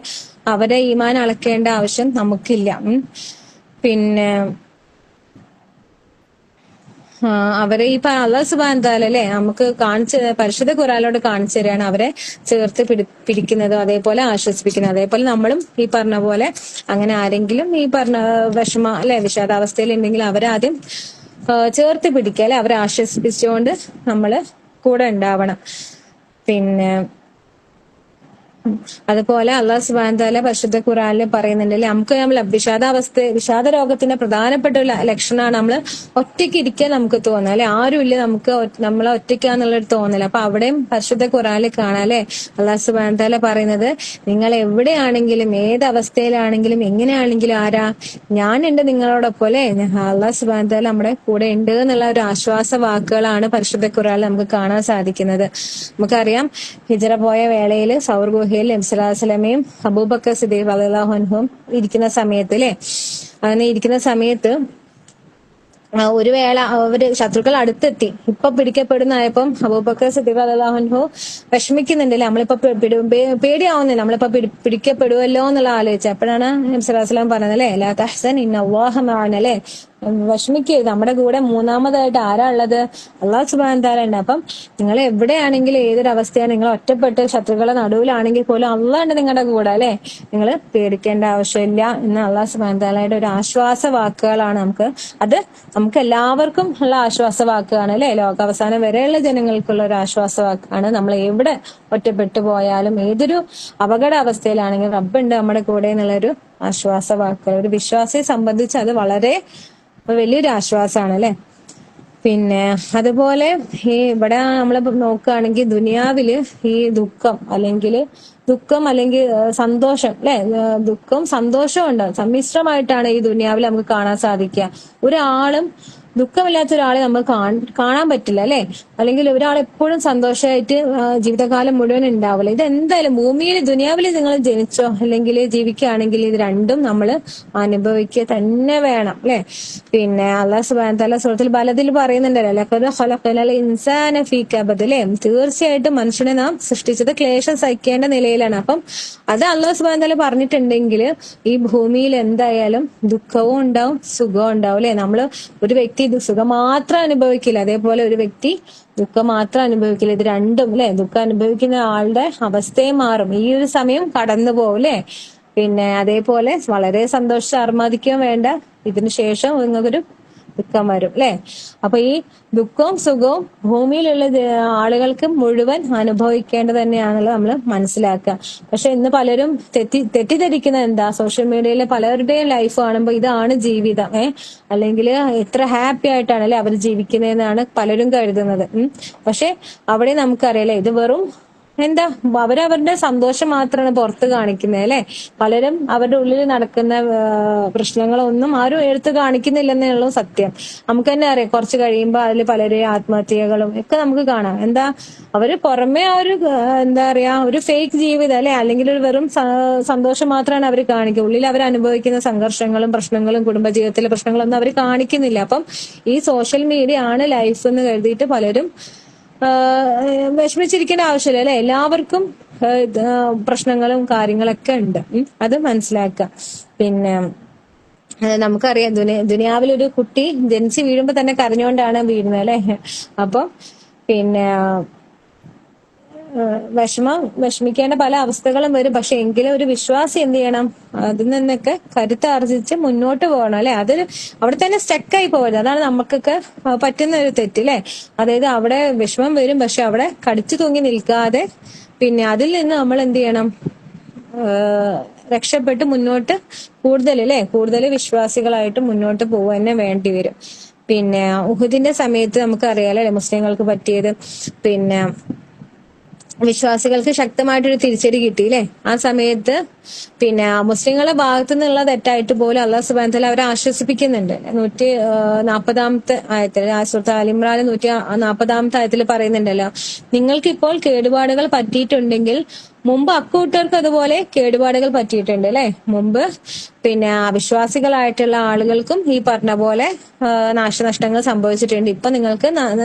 അവരെ ഈമാൻ അളക്കേണ്ട ആവശ്യം നമുക്കില്ല. പിന്നെ അവരെ ഈ അല്ലാഹു സുബ്ഹാനഹു വ തആല അല്ലെ നമുക്ക് പരിശുദ്ധ ഖുർആനിലൂടെ കാണിച്ചു തരികയാണ് അവരെ ചേർത്ത് പിടിക്കുന്നതും അതേപോലെ ആശ്വസിപ്പിക്കുന്നത്. അതേപോലെ നമ്മളും ഈ പറഞ്ഞ പോലെ അങ്ങനെ ആരെങ്കിലും ഈ പറഞ്ഞ വിഷാദാവസ്ഥയിൽ ഉണ്ടെങ്കിൽ അവരാദ്യം ചേർത്ത് പിടിക്കുക അല്ലെ, അവരെ ആശ്വസിപ്പിച്ചുകൊണ്ട് നമ്മള് കൂടെ ഉണ്ടാവണം. പിന്നെ അതുപോലെ അള്ളാഹു സുബ്ഹാനഹു വ തആല പരിശുദ്ധ ഖുർആനിൽ പറയുന്നുണ്ട് അല്ലെ, നമ്മൾ വിഷാദ രോഗത്തിന്റെ പ്രധാനപ്പെട്ട ഒരു ലക്ഷണമാണ് നമ്മൾ ഒറ്റയ്ക്ക് ഇരിക്കാൻ നമുക്ക് തോന്നുക അല്ലെ, ആരുമില്ല, നമ്മളെ ഒറ്റയ്ക്കാന്നുള്ളൊരു തോന്നല്. അപ്പൊ അവിടെയും പരിശുദ്ധ ഖുർആനിൽ കാണാം അല്ലെ, അള്ളാഹു സുബ്ഹാനഹു വ തആല പറയുന്നത് നിങ്ങൾ എവിടെയാണെങ്കിലും ഏത് അവസ്ഥയിലാണെങ്കിലും എങ്ങനെയാണെങ്കിലും ഞാനുണ്ട് നിങ്ങളോടൊപ്പം അല്ലെ. അള്ളാഹു സുബ്ഹാനഹു വ തആല നമ്മുടെ കൂടെ ഉണ്ട് എന്നുള്ള ഒരു ആശ്വാസ വാക്കുകളാണ് പരിശുദ്ധ ഖുർആനിൽ നമുക്ക് കാണാൻ സാധിക്കുന്നത്. നമുക്കറിയാം ഹിജ്റ പോയ വേളയിൽ സൗർ ഗുഹയിൽ നബി സല്ലല്ലാഹു അലൈഹി വസല്ലമയും അബൂബക്കർ സിദ്ദീഖ് റളിയല്ലാഹു അൻഹും ഇരിക്കുന്ന സമയത്ത് അല്ലെ, അങ്ങനെ ഇരിക്കുന്ന സമയത്ത് ഒരു വേള അവര് ശത്രുക്കൾ അടുത്തെത്തി, ഇപ്പൊ പിടിക്കപ്പെടുന്നായപ്പം അബൂബക്കർ സിദ്ദീഖ് റളിയല്ലാഹു അൻഹു വിഷമിക്കുന്നുണ്ടല്ലേ, നമ്മളിപ്പോ പേടിയാവുന്നില്ല, നമ്മളിപ്പോ പിടിക്കപ്പെടുവല്ലോ എന്നുള്ള ആലോചിച്ച. അപ്പോഴാണ് നബി സല്ലല്ലാഹു അലൈഹി വസല്ലം പറഞ്ഞത് അല്ലെ, ലാ തഹ്സൻ ഇന്നല്ലാഹ മഅന അല്ലെ, വിഷമിക്കരുത്, നമ്മുടെ കൂടെ മൂന്നാമതായിട്ട് ആരാ ഉള്ളത്? അള്ളാഹു സുബ്ഹാനഹു വ തആല ഉണ്ട്. അപ്പം നിങ്ങൾ എവിടെയാണെങ്കിലും ഏതൊരവസ്ഥയാണ്, നിങ്ങൾ ഒറ്റപ്പെട്ട് ശത്രുക്കളെ നടുവിലാണെങ്കിൽ പോലും അള്ളാഹ് ഉണ്ട് നിങ്ങളുടെ കൂടെ അല്ലെ, നിങ്ങൾ പേടിക്കേണ്ട ആവശ്യമില്ല എന്ന് അള്ളാഹു സുബ്ഹാനഹു വ തആലയുടെ ഒരു ആശ്വാസ വാക്കുകളാണ് അത് നമുക്ക് എല്ലാവർക്കും ഉള്ള ആശ്വാസ വാക്കാണ് അല്ലെ, ലോകാവസാനം വരെയുള്ള ജനങ്ങൾക്കുള്ള ഒരു ആശ്വാസ വാക്കാണ്. നമ്മൾ എവിടെ ഒറ്റപ്പെട്ടു പോയാലും ഏതൊരു അപകട അവസ്ഥയിലാണെങ്കിലും റബ്ബുണ്ട് നമ്മുടെ കൂടെ എന്നുള്ളൊരു ആശ്വാസ വാക്കുകൾ ഒരു വിശ്വാസിയെ സംബന്ധിച്ച് അത് വളരെ വലിയൊരു ആശ്വാസമാണ് അല്ലെ. പിന്നെ അതുപോലെ ഇവിടെ നമ്മൾ നോക്കുകയാണെങ്കിൽ ദുനിയാവില് ഈ ദുഃഖം അല്ലെങ്കിൽ സന്തോഷം അല്ലെ, ദുഃഖം സന്തോഷവും ഉണ്ടാവും, സമ്മിശ്രമായിട്ടാണ് ഈ ദുനിയാവിൽ നമുക്ക് കാണാൻ സാധിക്കുക. ഒരാളും ദുഃഖമില്ലാത്ത ഒരാളെ നമ്മൾ കാണാൻ പറ്റില്ല അല്ലെ, അല്ലെങ്കിൽ ഒരാൾ എപ്പോഴും സന്തോഷമായിട്ട് ജീവിതകാലം മുഴുവൻ ഉണ്ടാവില്ല. ഇതെന്തായാലും ഭൂമിയിൽ ദുനിയാവിൽ നിങ്ങൾ ജനിച്ചോ അല്ലെങ്കിൽ ജീവിക്കുകയാണെങ്കിൽ ഇത് രണ്ടും നമ്മൾ അനുഭവിക്കുക തന്നെ വേണം അല്ലെ. പിന്നെ അല്ലാഹു സുബ്ഹാനഹു വ തആല സൂറത്തുൽ ബലദിൽ പറയുന്നുണ്ടല്ലോ, ലഖദ് ഖലഖനൽ ഇൻസാന ഫീ കബദ് അല്ലെ, തീർച്ചയായിട്ടും മനുഷ്യനെ നാം സൃഷ്ടിച്ചത് ക്ലേശം സഹിക്കേണ്ട നിലയിലാണ്. അപ്പം അത് അല്ലാഹു സുബ്ഹാനഹു വ തആല പറഞ്ഞിട്ടുണ്ടെങ്കിൽ ഈ ഭൂമിയിൽ എന്തായാലും ദുഃഖവും ഉണ്ടാവും സുഖവും ഉണ്ടാവും അല്ലെ. നമ്മള് ഒരു വ്യക്തി വ്യക്തി സുഖം മാത്രം അനുഭവിക്കില്ല, അതേപോലെ ഒരു വ്യക്തി ദുഃഖം മാത്രം അനുഭവിക്കില്ല. ഇത് രണ്ടും അല്ലെ, ദുഃഖം അനുഭവിക്കുന്ന ആളുടെ അവസ്ഥയും മാറും. ഈ ഒരു സമയം കടന്നു പോകും അല്ലെ. പിന്നെ അതേപോലെ വളരെ സന്തോഷിച്ച് അർമാദിക്കുകയും വേണ്ട, ഇതിനു ശേഷം നിങ്ങൾക്കൊരു ദുഃഖം വരും അല്ലെ. അപ്പൊ ഈ ദുഃഖവും സുഖവും ഭൂമിയിലുള്ള ആളുകൾക്ക് മുഴുവൻ അനുഭവിക്കേണ്ടത് തന്നെയാണല്ലോ നമ്മൾ മനസ്സിലാക്കുക. പക്ഷെ ഇന്ന് പലരും തെറ്റിദ്ധരിക്കുന്നത് എന്താ, സോഷ്യൽ മീഡിയയിലെ പലരുടെയും ലൈഫ് കാണുമ്പോൾ ഇതാണ് ജീവിതം, അല്ലെങ്കിൽ എത്ര ഹാപ്പി ആയിട്ടാണ് അല്ലെ അവർ ജീവിക്കുന്നതെന്നാണ് പലരും കരുതുന്നത്. പക്ഷെ അവിടെ നമുക്കറിയാലേ ഇത് വെറും എന്താ, അവരവരുടെ സന്തോഷം മാത്രമാണ് പുറത്ത് കാണിക്കുന്നത് അല്ലെ. പലരും അവരുടെ ഉള്ളിൽ നടക്കുന്ന പ്രശ്നങ്ങളൊന്നും ആരും എടുത്ത് കാണിക്കുന്നില്ലെന്നുള്ളൂ സത്യം. നമുക്ക് തന്നെ അറിയാം, കുറച്ച് കഴിയുമ്പോൾ അതിൽ പലരെയും ആത്മഹത്യകളും ഒക്കെ നമുക്ക് കാണാം. എന്താ, അവര് പുറമെ ആ ഒരു എന്താ പറയാ ഒരു ഫേക്ക് ജീവിതം അല്ലെ, അല്ലെങ്കിൽ ഒരു വെറും സന്തോഷം മാത്രമാണ് അവർ കാണിക്കുക. ഉള്ളിൽ അവർ അനുഭവിക്കുന്ന സംഘർഷങ്ങളും പ്രശ്നങ്ങളും കുടുംബജീവിതത്തിലെ പ്രശ്നങ്ങളൊന്നും അവർ കാണിക്കുന്നില്ല. അപ്പം ഈ സോഷ്യൽ മീഡിയ ആണ് ലൈഫ് എന്ന് കരുതിയിട്ട് പലരും വിഷമിച്ചിരിക്കേണ്ട ആവശ്യമില്ല അല്ലെ. എല്ലാവർക്കും പ്രശ്നങ്ങളും കാര്യങ്ങളൊക്കെ ഉണ്ട്, അത് മനസ്സിലാക്കുക. പിന്നെ നമുക്കറിയാം, ദുനിയാവിലൊരു കുട്ടി ജനിച്ച് വീഴുമ്പോ തന്നെ കരഞ്ഞുകൊണ്ടാണ് വീഴുന്നത് അല്ലെ. അപ്പം പിന്നെ വിഷമിക്കേണ്ട പല അവസ്ഥകളും വരും. പക്ഷെ എങ്കിലും ഒരു വിശ്വാസി എന്ത് ചെയ്യണം, അതിൽ നിന്നൊക്കെ കരുത്താർജിച്ച് മുന്നോട്ട് പോകണം അല്ലെ. അത് അവിടെ തന്നെ സ്റ്റക്കായി പോകരുത്. അതാണ് നമുക്കൊക്കെ പറ്റുന്ന ഒരു തെറ്റ് അല്ലെ. അതായത് അവിടെ വിഷമം വരും, പക്ഷെ അവിടെ കടിച്ചു തൂങ്ങി നിൽക്കാതെ പിന്നെ അതിൽ നിന്ന് നമ്മൾ എന്ത് ചെയ്യണം, രക്ഷപ്പെട്ട് മുന്നോട്ട് കൂടുതൽ വിശ്വാസികളായിട്ട് മുന്നോട്ട് പോവുക തന്നെ വേണ്ടി വരും. പിന്നെ ഉഹുദിന്റെ സമയത്ത് നമുക്കറിയാലോ മുസ്ലിങ്ങൾക്ക് പറ്റിയത്, പിന്നെ വിശ്വാസികൾക്ക് ശക്തമായിട്ടൊരു തിരിച്ചടി കിട്ടിയില്ലേ ആ സമയത്ത്. പിന്നെ മുസ്ലിങ്ങളുടെ ഭാഗത്തു നിന്നുള്ള തെറ്റായിട്ട് പോലും അള്ളാഹു സുബ്ഹാനഹു വതആല അവരെ ആശ്വസിപ്പിക്കുന്നുണ്ട്. 140 ആയത്തിൽ, സൂറത്ത് ആൽ ഇംറാൻ 140 ആയത്തിൽ പറയുന്നുണ്ടല്ലോ, നിങ്ങൾക്ക് ഇപ്പോൾ കേടുപാടുകൾ പറ്റിയിട്ടുണ്ടെങ്കിൽ മുമ്പ് അക്കൂട്ടർക്ക് അതുപോലെ കേടുപാടുകൾ പറ്റിയിട്ടുണ്ട് അല്ലെ. മുമ്പ് പിന്നെ അവിശ്വാസികളായിട്ടുള്ള ആളുകൾക്കും ഈ പറഞ്ഞ പോലെ നാശനഷ്ടങ്ങൾ സംഭവിച്ചിട്ടുണ്ട്. ഇപ്പൊ നിങ്ങൾക്ക്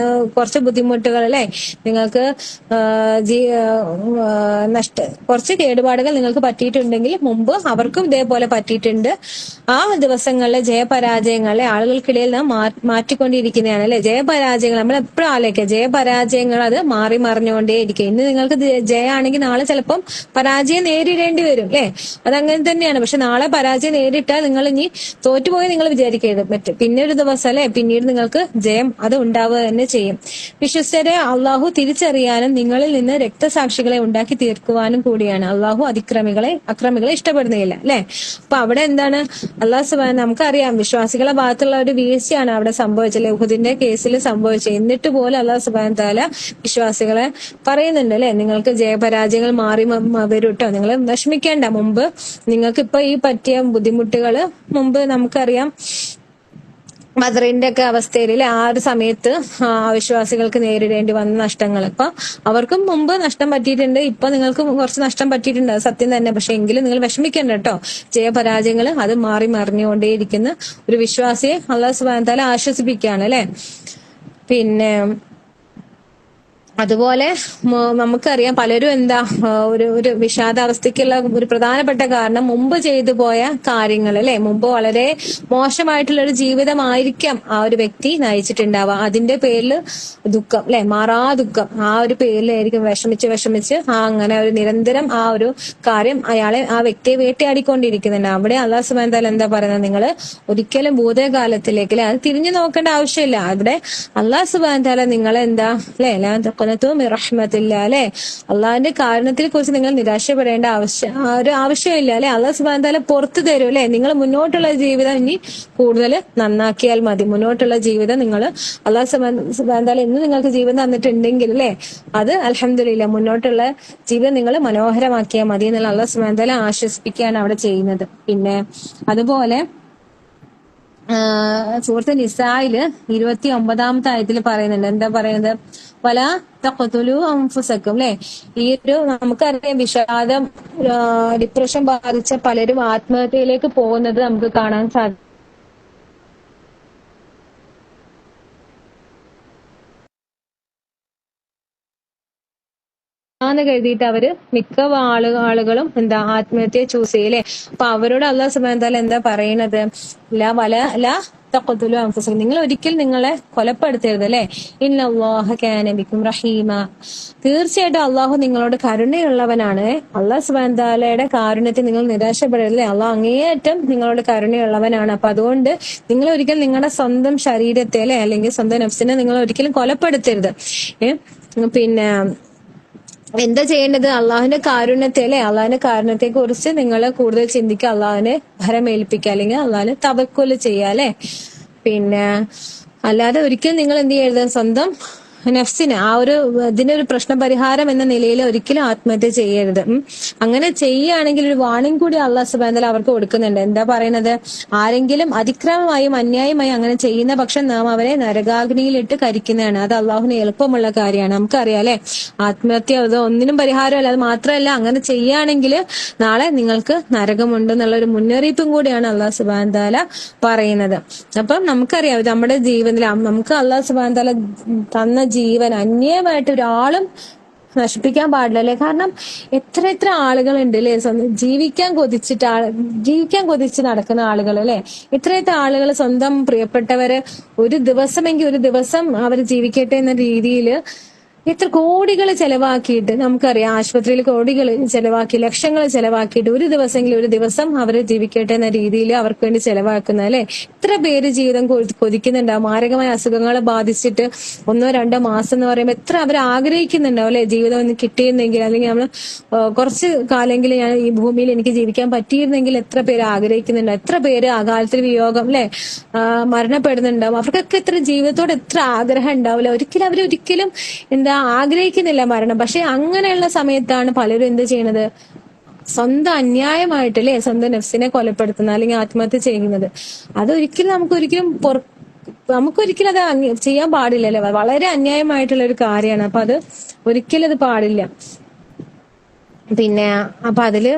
കുറച്ച് ബുദ്ധിമുട്ടുകൾ അല്ലെ, നിങ്ങൾക്ക് കുറച്ച് കേടുപാടുകൾ നിങ്ങൾക്ക് പറ്റിയിട്ടുണ്ടെങ്കിൽ മുമ്പ് അവർക്കും ഇതേപോലെ പറ്റിയിട്ടുണ്ട്. ആ ദിവസങ്ങളിലെ ജയപരാജയങ്ങളെ ആളുകൾക്കിടയിൽ നാം മാറ്റിക്കൊണ്ടിരിക്കുന്നതാണ് അല്ലെ. ജയപരാജയങ്ങൾ നമ്മൾ എപ്പോഴും ആലോചിക്കുക, ജയപരാജയങ്ങൾ അത് മാറി മറിഞ്ഞുകൊണ്ടേയിരിക്കും. ഇന്ന് നിങ്ങൾക്ക് ജയമാണെങ്കിൽ നാളെ ചിലപ്പം പരാജയം നേരിടേണ്ടി വരും അല്ലെ. അതങ്ങനെ തന്നെയാണ്. പക്ഷെ നാളെ പരാജയം നേരിട്ടാൽ നിങ്ങൾ ഇനി തോറ്റുപോയി നിങ്ങൾ വിചാരിക്കരുത്, പിന്നെ ഒരു ദിവസം അല്ലെ പിന്നീട് നിങ്ങൾക്ക് ജയം അത് ഉണ്ടാവുക തന്നെ ചെയ്യും. വിശ്വസ്തരെ അള്ളാഹു തിരിച്ചറിയാനും നിങ്ങളിൽ നിന്ന് രക്തസാക്ഷികളെ ഉണ്ടാക്കി തീർക്കുവാനും കൂടിയാണ്. അള്ളാഹു അക്രമികളെ ഇഷ്ടപ്പെടുന്നില്ല അല്ലെ. അപ്പൊ അവിടെ എന്താണ്, അള്ളാഹു സുബ്ഹാനഹു, നമുക്കറിയാം വിശ്വാസികളെ ഭാഗത്തുള്ള ഒരു വീഴ്ചയാണ് അവിടെ സംഭവിച്ചത്, ഉഹുദിന്റെ കേസിൽ സംഭവിച്ചത്. എന്നിട്ട് പോലും അള്ളാഹു സുബ്ഹാനഹു തആല വിശ്വാസികളെ പറയുന്നുണ്ട് അല്ലെ, നിങ്ങൾക്ക് ജയപരാജയങ്ങൾ മാറി വരും കേട്ടോ, നിങ്ങൾ വിഷമിക്കേണ്ട. മുമ്പ് നിങ്ങൾക്ക് ഇപ്പൊ ഈ പറ്റിയ ബുദ്ധിമുട്ടുകള് മുമ്പ് നമുക്കറിയാം ബദറിന്റെ ഒക്കെ അവസ്ഥയിൽ ആ ഒരു സമയത്ത് അവിശ്വാസികൾക്ക് നേരിടേണ്ടി വന്ന നഷ്ടങ്ങൾ, ഇപ്പൊ അവർക്കും മുമ്പ് നഷ്ടം പറ്റിയിട്ടുണ്ട്, ഇപ്പൊ നിങ്ങൾക്ക് കുറച്ച് നഷ്ടം പറ്റിയിട്ടുണ്ട്, അത് സത്യം തന്നെ. പക്ഷെ എങ്കിലും നിങ്ങൾ വിഷമിക്കണ്ട കേട്ടോ. ജയപരാജയങ്ങൾ അത് മാറി മറിഞ്ഞുകൊണ്ടേയിരിക്കുന്ന ഒരു വിശ്വാസിയെ അല്ലാഹു സുബ്ഹാനഹു തആല ആശ്വസിപ്പിക്കുകയാണ് അല്ലെ. പിന്നെ അതുപോലെ നമുക്കറിയാം പലരും എന്താ ഒരു വിഷാദാവസ്ഥയ്ക്കുള്ള ഒരു പ്രധാനപ്പെട്ട കാരണം മുമ്പ് ചെയ്തു പോയ കാര്യങ്ങൾ അല്ലെ. മുമ്പ് വളരെ മോശമായിട്ടുള്ള ഒരു ജീവിതമായിരിക്കാം ആ ഒരു വ്യക്തി നയിച്ചിട്ടുണ്ടാവുക. അതിന്റെ പേരിൽ ദുഃഖം അല്ലെ, മാറാ ദുഃഖം, ആ ഒരു പേരിലായിരിക്കും വിഷമിച്ച് അങ്ങനെ ഒരു നിരന്തരം ആ ഒരു കാര്യം ആ വ്യക്തിയെ വേട്ടയാടിക്കൊണ്ടിരിക്കുന്നുണ്ട്. അവിടെ അല്ലാഹു സുബ്ഹാനഹു വതആല എന്താ പറയുന്നത്, നിങ്ങൾ ഒരിക്കലും ഭൂതകാലത്തിലേക്ക് അത് തിരിഞ്ഞു നോക്കേണ്ട ആവശ്യമില്ല. അവിടെ അല്ലാഹു സുബ്ഹാനഹു വതആല നിങ്ങളെ എന്താ അല്ലെ അല്ലെ, അള്ളാഹിന്റെ കാരണത്തിനെ കുറിച്ച് നിങ്ങൾ നിരാശപ്പെടേണ്ട ആവശ്യമില്ല അല്ലെ. അള്ളാഹു സുബ്ഹാനഹു വതആല പുറത്തു തരും അല്ലെ. നിങ്ങൾ മുന്നോട്ടുള്ള ജീവിതം ഇനി കൂടുതൽ നന്നാക്കിയാൽ മതി. മുന്നോട്ടുള്ള ജീവിതം നിങ്ങൾ അള്ളാഹു സുബ്ഹാനഹു വതആല ഇന്ന് നിങ്ങൾക്ക് ജീവിതം തന്നിട്ടുണ്ടെങ്കിൽ അല്ലെ, അത് അൽഹംദുലില്ലാ, മുന്നോട്ടുള്ള ജീവിതം നിങ്ങൾ മനോഹരമാക്കിയാൽ മതി എന്നുള്ള അള്ളാഹു സുബ്ഹാനഹു വതആല ആശ്വസിപ്പിക്കുകയാണ് അവിടെ ചെയ്യുന്നത്. പിന്നെ അതുപോലെ സൂറത്ത് നിസായില് 29 ആയത്തിൽ പറയുന്നുണ്ട്, എന്താ പറയുന്നത്, വല തഖ്തുലു അൻഫുസക്കും അല്ലെ. ഈ ഒരു നമുക്കറിയാം വിഷാദം ഡിപ്രഷൻ ബാധിച്ച പലരും ആത്മഹത്യയിലേക്ക് പോകുന്നത് നമുക്ക് കാണാൻ സാധിക്കും. ന്ന് കരുതിയിട്ട് അവര് മിക്ക ആളുകളും എന്താ ആത്മഹത്യയെ ചൂസ് ചെയ്യല്ലേ. അപ്പൊ അവരോട് അല്ലാഹു സുബ്ഹാനഹു വതആല എന്താ പറയുന്നത്, ലാ തഖ്തുലു അൻഫുസകും, നിങ്ങൾ ഒരിക്കലും നിങ്ങളെ കൊലപ്പെടുത്തരുത് അല്ലെ. ഇന്നല്ലാഹ കാന ബിക്കും റഹീമ, തീർച്ചയായിട്ടും അള്ളാഹു നിങ്ങളോട് കരുണയുള്ളവനാണ്. അള്ളാഹു സുബ്ഹാനഹു വ തആലയുടെ കാരുണ്യത്തിൽ നിങ്ങൾ നിരാശപ്പെടരുത്. അള്ളാഹു അങ്ങേയറ്റം നിങ്ങളോട് കരുണയുള്ളവനാണ്. അപ്പൊ അതുകൊണ്ട് നിങ്ങൾ ഒരിക്കലും നിങ്ങളുടെ സ്വന്തം ശരീരത്തെ അല്ലെ, അല്ലെങ്കിൽ സ്വന്തം നഫ്സിനെ നിങ്ങൾ ഒരിക്കലും കൊലപ്പെടുത്തരുത്. പിന്നെ എന്താ ചെയ്യേണ്ടത്? അള്ളാഹുവിന്റെ കാരുണ്യത്തെ അല്ലെ, അള്ളാഹിന്റെ കാരുണ്യത്തെ കുറിച്ച് നിങ്ങൾ കൂടുതൽ ചിന്തിക്കുക, അള്ളാഹുവിനെ ഭരമേൽപ്പിക്കുക, അല്ലെങ്കിൽ അള്ളാഹിനെ തവക്കുൽ ചെയ്യുക അല്ലെ. പിന്നെ അല്ലാതെ ഒരിക്കലും നിങ്ങൾ എന്ത് ചെയ്യരുത്, സ്വന്തം നഫ്സിന് ഇതിനൊരു പ്രശ്ന പരിഹാരം എന്ന നിലയിൽ ഒരിക്കലും ആത്മഹത്യ ചെയ്യരുത്. അങ്ങനെ ചെയ്യുകയാണെങ്കിൽ ഒരു വാണിംഗ് കൂടി അള്ളാഹു സുബ്ഹാനഹു വ തആല അവർക്ക് കൊടുക്കുന്നുണ്ട്. എന്താ പറയുന്നത്? ആരെങ്കിലും അതിക്രമമായും അന്യായമായും അങ്ങനെ ചെയ്യുന്ന പക്ഷം നാം അവരെ നരകാഗ്നിയിലിട്ട് കരിക്കുന്നതാണ്. അത് അള്ളാഹുവിന് എളുപ്പമുള്ള കാര്യമാണ്. നമുക്കറിയാം അല്ലെ, ആത്മഹത്യ അത് ഒന്നിനും പരിഹാരമല്ല. അത് മാത്രമല്ല, അങ്ങനെ ചെയ്യുകയാണെങ്കിൽ നാളെ നിങ്ങൾക്ക് നരകമുണ്ട് എന്നുള്ള ഒരു മുന്നറിയിപ്പും കൂടിയാണ് അള്ളാഹു സുബ്ഹാനഹു വ തആല പറയുന്നത്. അപ്പം നമുക്കറിയാം, നമ്മുടെ ജീവിതത്തിൽ നമുക്ക് അള്ളാഹു സുബ്ഹാനഹു വ തആല തന്ന ജീവൻ അന്യമായിട്ട് ഒരാളും നശിപ്പിക്കാൻ പാടില്ല അല്ലെ. കാരണം എത്ര ആളുകളുണ്ട് അല്ലെ, ജീവിക്കാൻ കൊതിച്ച് നടക്കുന്ന ആളുകൾ അല്ലെ. എത്ര ആളുകൾ സ്വന്തം പ്രിയപ്പെട്ടവര് ഒരു ദിവസം അവർ ജീവിക്കട്ടെ എന്ന രീതിയിൽ എത്ര കോടികൾ ചെലവാക്കിയിട്ട്, നമുക്കറിയാം ആശുപത്രിയിൽ കോടികൾ ചെലവാക്കി, ലക്ഷങ്ങൾ ചെലവാക്കിയിട്ട് ഒരു ദിവസം അവര് ജീവിക്കട്ടെ എന്ന രീതിയിൽ അവർക്ക് വേണ്ടി ചെലവാക്കുന്ന അല്ലെ. എത്ര പേര് ജീവിതം കൊതിക്കുന്നുണ്ടാവും. മാരകമായ അസുഖങ്ങളെ ബാധിച്ചിട്ട് 1-2 മാസം എന്ന് പറയുമ്പോൾ എത്ര അവർ ആഗ്രഹിക്കുന്നുണ്ടാവും അല്ലെ, ജീവിതം ഒന്ന് കിട്ടിയിരുന്നെങ്കിൽ, അല്ലെങ്കിൽ നമ്മൾ കുറച്ച് കാലെങ്കിലും ഞാൻ ഈ ഭൂമിയിൽ എനിക്ക് ജീവിക്കാൻ പറ്റിയിരുന്നെങ്കിൽ എത്ര പേര് ആഗ്രഹിക്കുന്നുണ്ടാവും. എത്ര പേര് അകാലത്തിൽ വിയോഗം അല്ലെ മരണപ്പെടുന്നുണ്ടാവും. അവർക്കൊക്കെ എത്ര ജീവിതത്തോട് എത്ര ആഗ്രഹം ഉണ്ടാവില്ല. അവരൊരിക്കലും ആഗ്രഹിക്കുന്നില്ല മരണം. പക്ഷെ അങ്ങനെയുള്ള സമയത്താണ് പലരും എന്ത് ചെയ്യണത്? സ്വന്തം അന്യായമായിട്ട് അല്ലെ സ്വന്തം നഫ്സിനെ കൊലപ്പെടുത്തുന്ന അല്ലെങ്കിൽ ആത്മഹത്യ ചെയ്യുന്നത്. അതൊരിക്കലും നമുക്കൊരിക്കലും അത് ചെയ്യാൻ പാടില്ല അല്ലെ. വളരെ അന്യായമായിട്ടുള്ള ഒരു കാര്യമാണ്. അപ്പൊ അത് ഒരിക്കലും അത് പാടില്ല. പിന്നെ അപ്പൊ അതില്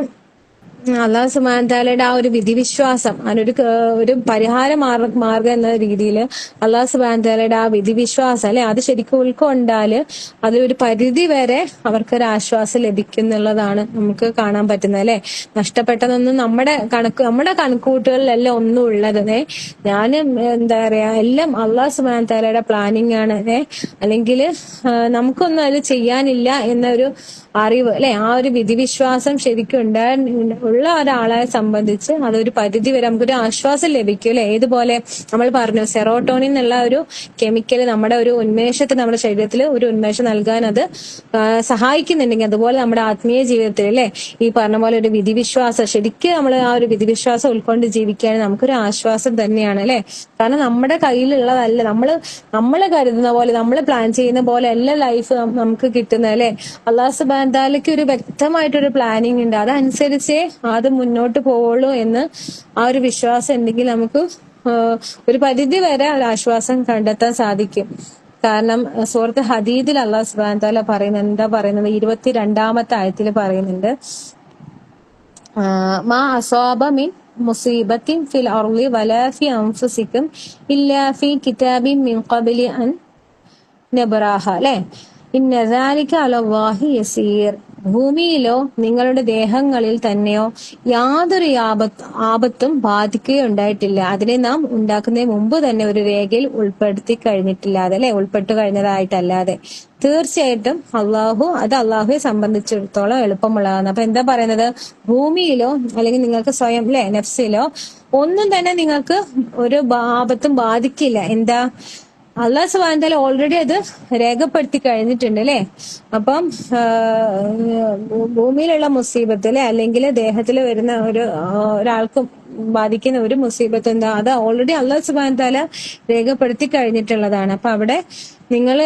അള്ളാഹു സുബ്ഹാനഹു വ തആലയുടെ ആ ഒരു വിധിവിശ്വാസം, ഒരു പരിഹാര മാർഗം എന്ന രീതിയിൽ അള്ളാഹു സുബ്ഹാനഹു വ തആലയുടെ ആ വിധിവിശ്വാസം അല്ലെ, അത് ശരിക്കും ഉൾക്കൊണ്ടാല് അതൊരു പരിധി വരെ അവർക്കൊരു ആശ്വാസം ലഭിക്കും എന്നുള്ളതാണ് നമുക്ക് കാണാൻ പറ്റുന്നത് അല്ലെ. നഷ്ടപ്പെട്ടതൊന്നും നമ്മുടെ കണക്കുകൂട്ടുകളിലല്ല ഒന്നും ഉള്ളത്. ഞാനും എന്താ പറയാ, എല്ലാം അള്ളാഹു സുബ്ഹാനഹു വ തആലയുടെ പ്ലാനിങ് ആണ്. അല്ലെങ്കിൽ നമുക്കൊന്നും അത് ചെയ്യാനില്ല എന്നൊരു അറിവ് അല്ലെ, ആ ഒരു വിധിവിശ്വാസം ശരിക്കും ഉള്ള ഒരാളെ സംബന്ധിച്ച് അതൊരു പരിധി വരെ നമുക്കൊരു ആശ്വാസം ലഭിക്കും അല്ലെ. ഏതുപോലെ നമ്മൾ പറഞ്ഞു, സെറോട്ടോണിൻ എന്നുള്ള ഒരു കെമിക്കൽ നമ്മുടെ ഒരു നമ്മുടെ ശരീരത്തിൽ ഒരു ഉന്മേഷം നൽകാൻ അത് സഹായിക്കുന്നുണ്ടെങ്കിൽ, അതുപോലെ നമ്മുടെ ആത്മീയ ജീവിതത്തിൽ അല്ലെ ഈ പറഞ്ഞ പോലെ ഒരു വിധിവിശ്വാസം, ശരിക്കും നമ്മൾ ആ ഒരു വിധിവിശ്വാസം ഉൾക്കൊണ്ട് ജീവിക്കുകയാണെങ്കിൽ നമുക്കൊരു ആശ്വാസം തന്നെയാണ് അല്ലെ. കാരണം നമ്മുടെ കയ്യിലുള്ളതല്ല, നമ്മൾ കരുതുന്ന പോലെ, നമ്മൾ പ്ലാൻ ചെയ്യുന്ന പോലെ എല്ലാ ലൈഫ് നമുക്ക് കിട്ടുന്ന അല്ലെ. അള്ളാഹു സുബ്ഹാനഹു വ തആലയ്ക്ക് ഒരു വ്യക്തമായിട്ടൊരു പ്ലാനിങ് ഉണ്ട്. അതനുസരിച്ചേ അത് മുന്നോട്ട് പോവുള്ളൂ എന്ന് ആ ഒരു വിശ്വാസം ഉണ്ടെങ്കിൽ നമുക്ക് ഒരു പരിധി വരെ ഒരു ആശ്വാസം കണ്ടെത്താൻ സാധിക്കും. കാരണം സൂറത്ത് ഹദീദിൽ അള്ളാഹു സുബ്ഹാനഹു വ തആല പറയുന്നത് എന്താ പറയുന്നത്? 22-ാമത്തെ ആയത്തിൽ പറയുന്നുണ്ട്, മാ അസ്വാബ മിൻ മുസീബത്തിൻ ഫിൽ അർളി വലാ ഫി അൻഫുസികും ഇല്ലാ ഫി കിതാബിൻ മിൻ ഖബ്ലി അൻ നബ്റാഹ അല്ലെ. ഇന്ന ദാലിക അലല്ലാഹി യസീർ. ഭൂമിയിലോ നിങ്ങളുടെ ദേഹങ്ങളിൽ തന്നെയോ യാതൊരു ആപത്തും ബാധിക്കുകയുണ്ടായിട്ടില്ല. അതിനെ നാം ഉണ്ടാക്കുന്നതിന് മുമ്പ് തന്നെ ഒരു രേഖയിൽ ഉൾപ്പെടുത്തി കഴിഞ്ഞിട്ടില്ലാതെ അല്ലെ, ഉൾപ്പെട്ടു കഴിഞ്ഞതായിട്ടല്ലാതെ. തീർച്ചയായിട്ടും അള്ളാഹുവെ സംബന്ധിച്ചിടത്തോളം എളുപ്പമുള്ളതാണ്. അപ്പൊ എന്താ പറയുന്നത്? ഭൂമിയിലോ അല്ലെങ്കിൽ നിങ്ങൾക്ക് സ്വയം അല്ലെ നഫ്സിലോ ഒന്നും തന്നെ നിങ്ങൾക്ക് ഒരു ആപത്തും ബാധിക്കില്ല. എന്താ? അള്ളാഹു സുബ്ഹാനഹു വ തആല ഓൾറെഡി അത് രേഖപ്പെടുത്തി കഴിഞ്ഞിട്ടുണ്ട് അല്ലെ. അപ്പം ഭൂമിയിലുള്ള മുസീബത്ത് അല്ലെ, അല്ലെങ്കിൽ ദേഹത്തിൽ വരുന്ന ഒരാൾക്കും ബാധിക്കുന്ന ഒരു മുസീബത്ത് എന്താ, അത് ഓൾറെഡി അള്ളാഹു സുബ്ഹാനഹു വ തആല രേഖപ്പെടുത്തി കഴിഞ്ഞിട്ടുള്ളതാണ്. അപ്പൊ അവിടെ നിങ്ങൾ